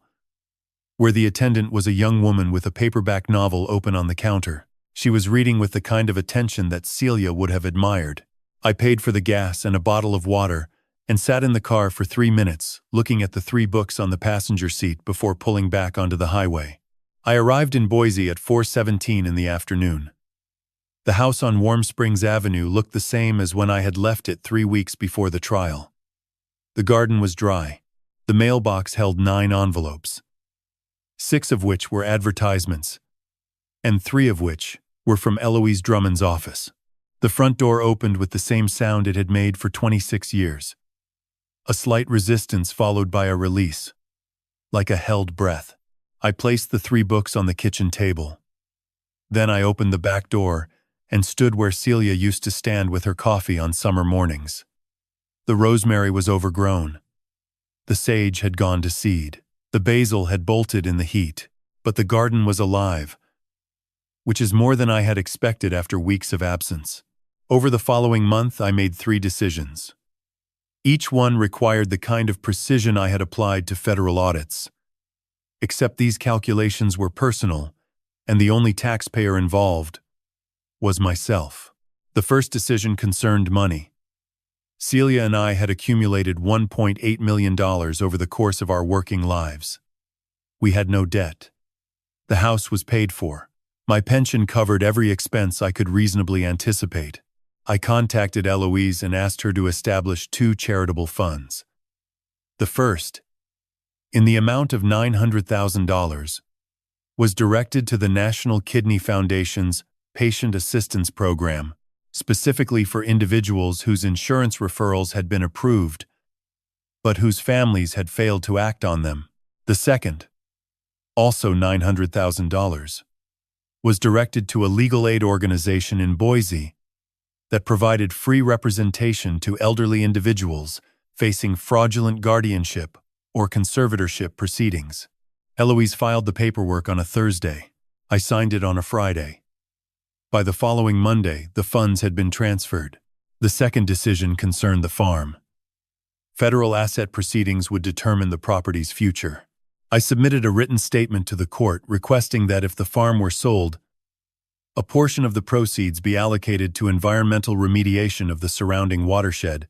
where the attendant was a young woman with a paperback novel open on the counter. She was reading with the kind of attention that Celia would have admired. I paid for the gas and a bottle of water and sat in the car for 3 minutes, looking at the 3 books on the passenger seat before pulling back onto the highway. I arrived in Boise at 4:17 in the afternoon. The house on Warm Springs Avenue looked the same as when I had left it 3 weeks before the trial. The garden was dry. The mailbox held 9 envelopes, 6 of which were advertisements, and 3 of which were from Eloise Drummond's office. The front door opened with the same sound it had made for 26 years. A slight resistance followed by a release, like a held breath. I placed the 3 books on the kitchen table. Then I opened the back door and stood where Celia used to stand with her coffee on summer mornings. The rosemary was overgrown. The sage had gone to seed. The basil had bolted in the heat, but the garden was alive, which is more than I had expected after weeks of absence. Over the following month, I made 3 decisions. Each one required the kind of precision I had applied to federal audits. Except these calculations were personal, and the only taxpayer involved was myself. The first decision concerned money. Celia and I had accumulated $1.8 million over the course of our working lives. We had no debt. The house was paid for. My pension covered every expense I could reasonably anticipate. I contacted Eloise and asked her to establish 2 charitable funds. The first, in the amount of $900,000, was directed to the National Kidney Foundation's Patient Assistance Program, specifically for individuals whose insurance referrals had been approved, but whose families had failed to act on them. The second, also $900,000, was directed to a legal aid organization in Boise that provided free representation to elderly individuals facing fraudulent guardianship or conservatorship proceedings. Eloise filed the paperwork on a Thursday. I signed it on a Friday. By the following Monday, the funds had been transferred. The second decision concerned the farm. Federal asset proceedings would determine the property's future. I submitted a written statement to the court requesting that if the farm were sold, a portion of the proceeds be allocated to environmental remediation of the surrounding watershed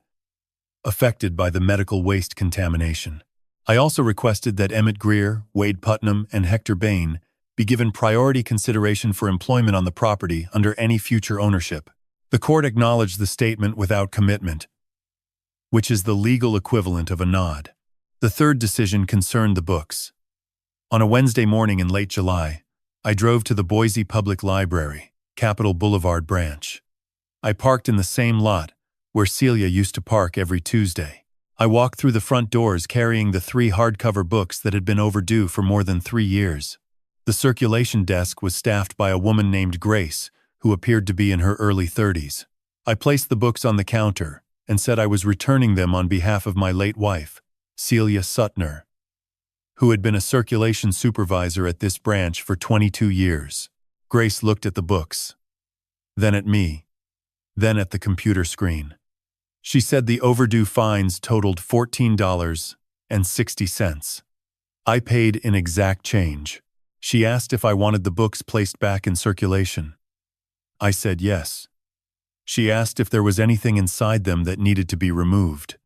affected by the medical waste contamination. I also requested that Emmett Greer, Wade Putnam, and Hector Bain be given priority consideration for employment on the property under any future ownership. The court acknowledged the statement without commitment, which is the legal equivalent of a nod. The third decision concerned the books. On a Wednesday morning in late July, I drove to the Boise Public Library, Capitol Boulevard branch. I parked in the same lot where Celia used to park every Tuesday. I walked through the front doors carrying the 3 hardcover books that had been overdue for more than 3 years. The circulation desk was staffed by a woman named Grace, who appeared to be in her early 30s. I placed the books on the counter and said I was returning them on behalf of my late wife, Celia Suttner, who had been a circulation supervisor at this branch for 22 years. Grace looked at the books, then at me, then at the computer screen. She said the overdue fines totaled $14.60. I paid in exact change. She asked if I wanted the books placed back in circulation. I said yes. She asked if there was anything inside them that needed to be removed.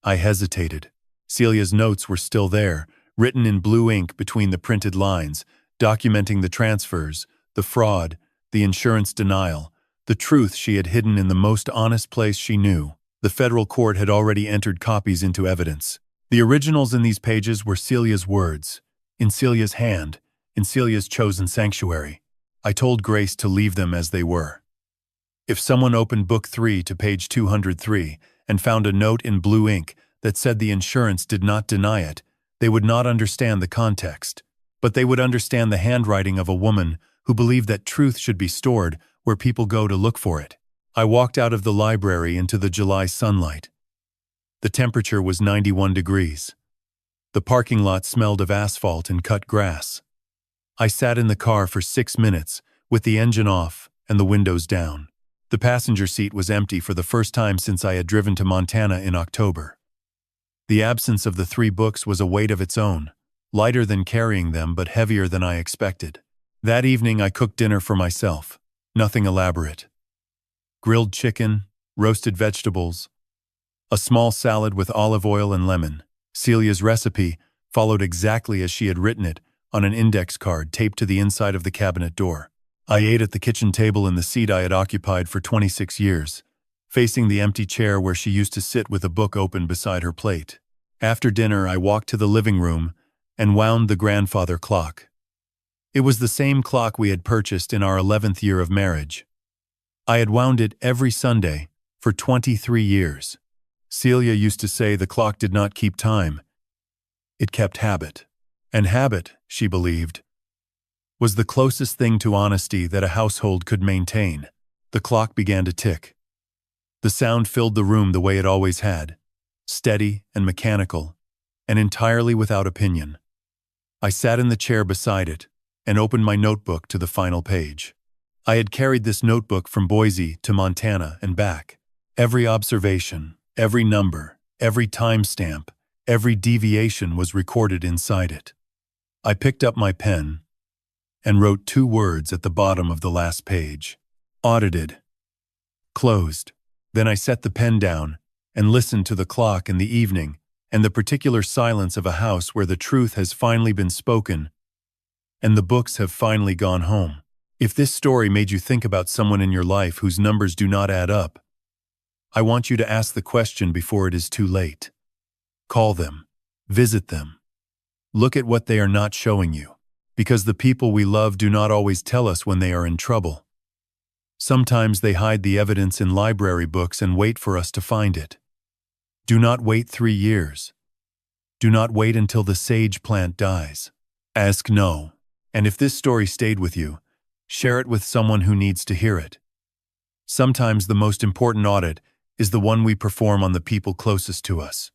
I hesitated. Celia's notes were still there, written in blue ink between the printed lines, documenting the transfers, the fraud, the insurance denial, the truth she had hidden in the most honest place she knew. The federal court had already entered copies into evidence. The originals in these pages were Celia's words, in Celia's hand, in Celia's chosen sanctuary. I told Grace to leave them as they were. If someone opened Book 3 to page 203 and found a note in blue ink that said the insurance did not deny it, they would not understand the context, but they would understand the handwriting of a woman who believed that truth should be stored where people go to look for it. I walked out of the library into the July sunlight. The temperature was 91 degrees. The parking lot smelled of asphalt and cut grass. I sat in the car for 6 minutes, with the engine off and the windows down. The passenger seat was empty for the first time since I had driven to Montana in October. The absence of the 3 books was a weight of its own, lighter than carrying them but heavier than I expected. That evening I cooked dinner for myself. Nothing elaborate. Grilled chicken, roasted vegetables, a small salad with olive oil and lemon. Celia's recipe followed exactly as she had written it on an index card taped to the inside of the cabinet door. I ate at the kitchen table in the seat I had occupied for 26 years, facing the empty chair where she used to sit with a book open beside her plate. After dinner, I walked to the living room and wound the grandfather clock. It was the same clock we had purchased in our 11th year of marriage. I had wound it every Sunday for 23 years. Celia used to say the clock did not keep time. It kept habit. And habit, she believed, was the closest thing to honesty that a household could maintain. The clock began to tick. The sound filled the room the way it always had, steady and mechanical, and entirely without opinion. I sat in the chair beside it and opened my notebook to the final page. I had carried this notebook from Boise to Montana and back. Every observation, every number, every timestamp, every deviation was recorded inside it. I picked up my pen and wrote 2 words at the bottom of the last page. Audited. Closed. Then I set the pen down and listened to the clock in the evening and the particular silence of a house where the truth has finally been spoken and the books have finally gone home. If this story made you think about someone in your life whose numbers do not add up, I want you to ask the question before it is too late. Call them. Visit them. Look at what they are not showing you, because the people we love do not always tell us when they are in trouble. Sometimes they hide the evidence in library books and wait for us to find it. Do not wait 3 years. Do not wait until the sage plant dies. Ask no. And if this story stayed with you, share it with someone who needs to hear it. Sometimes the most important audit is the one we perform on the people closest to us.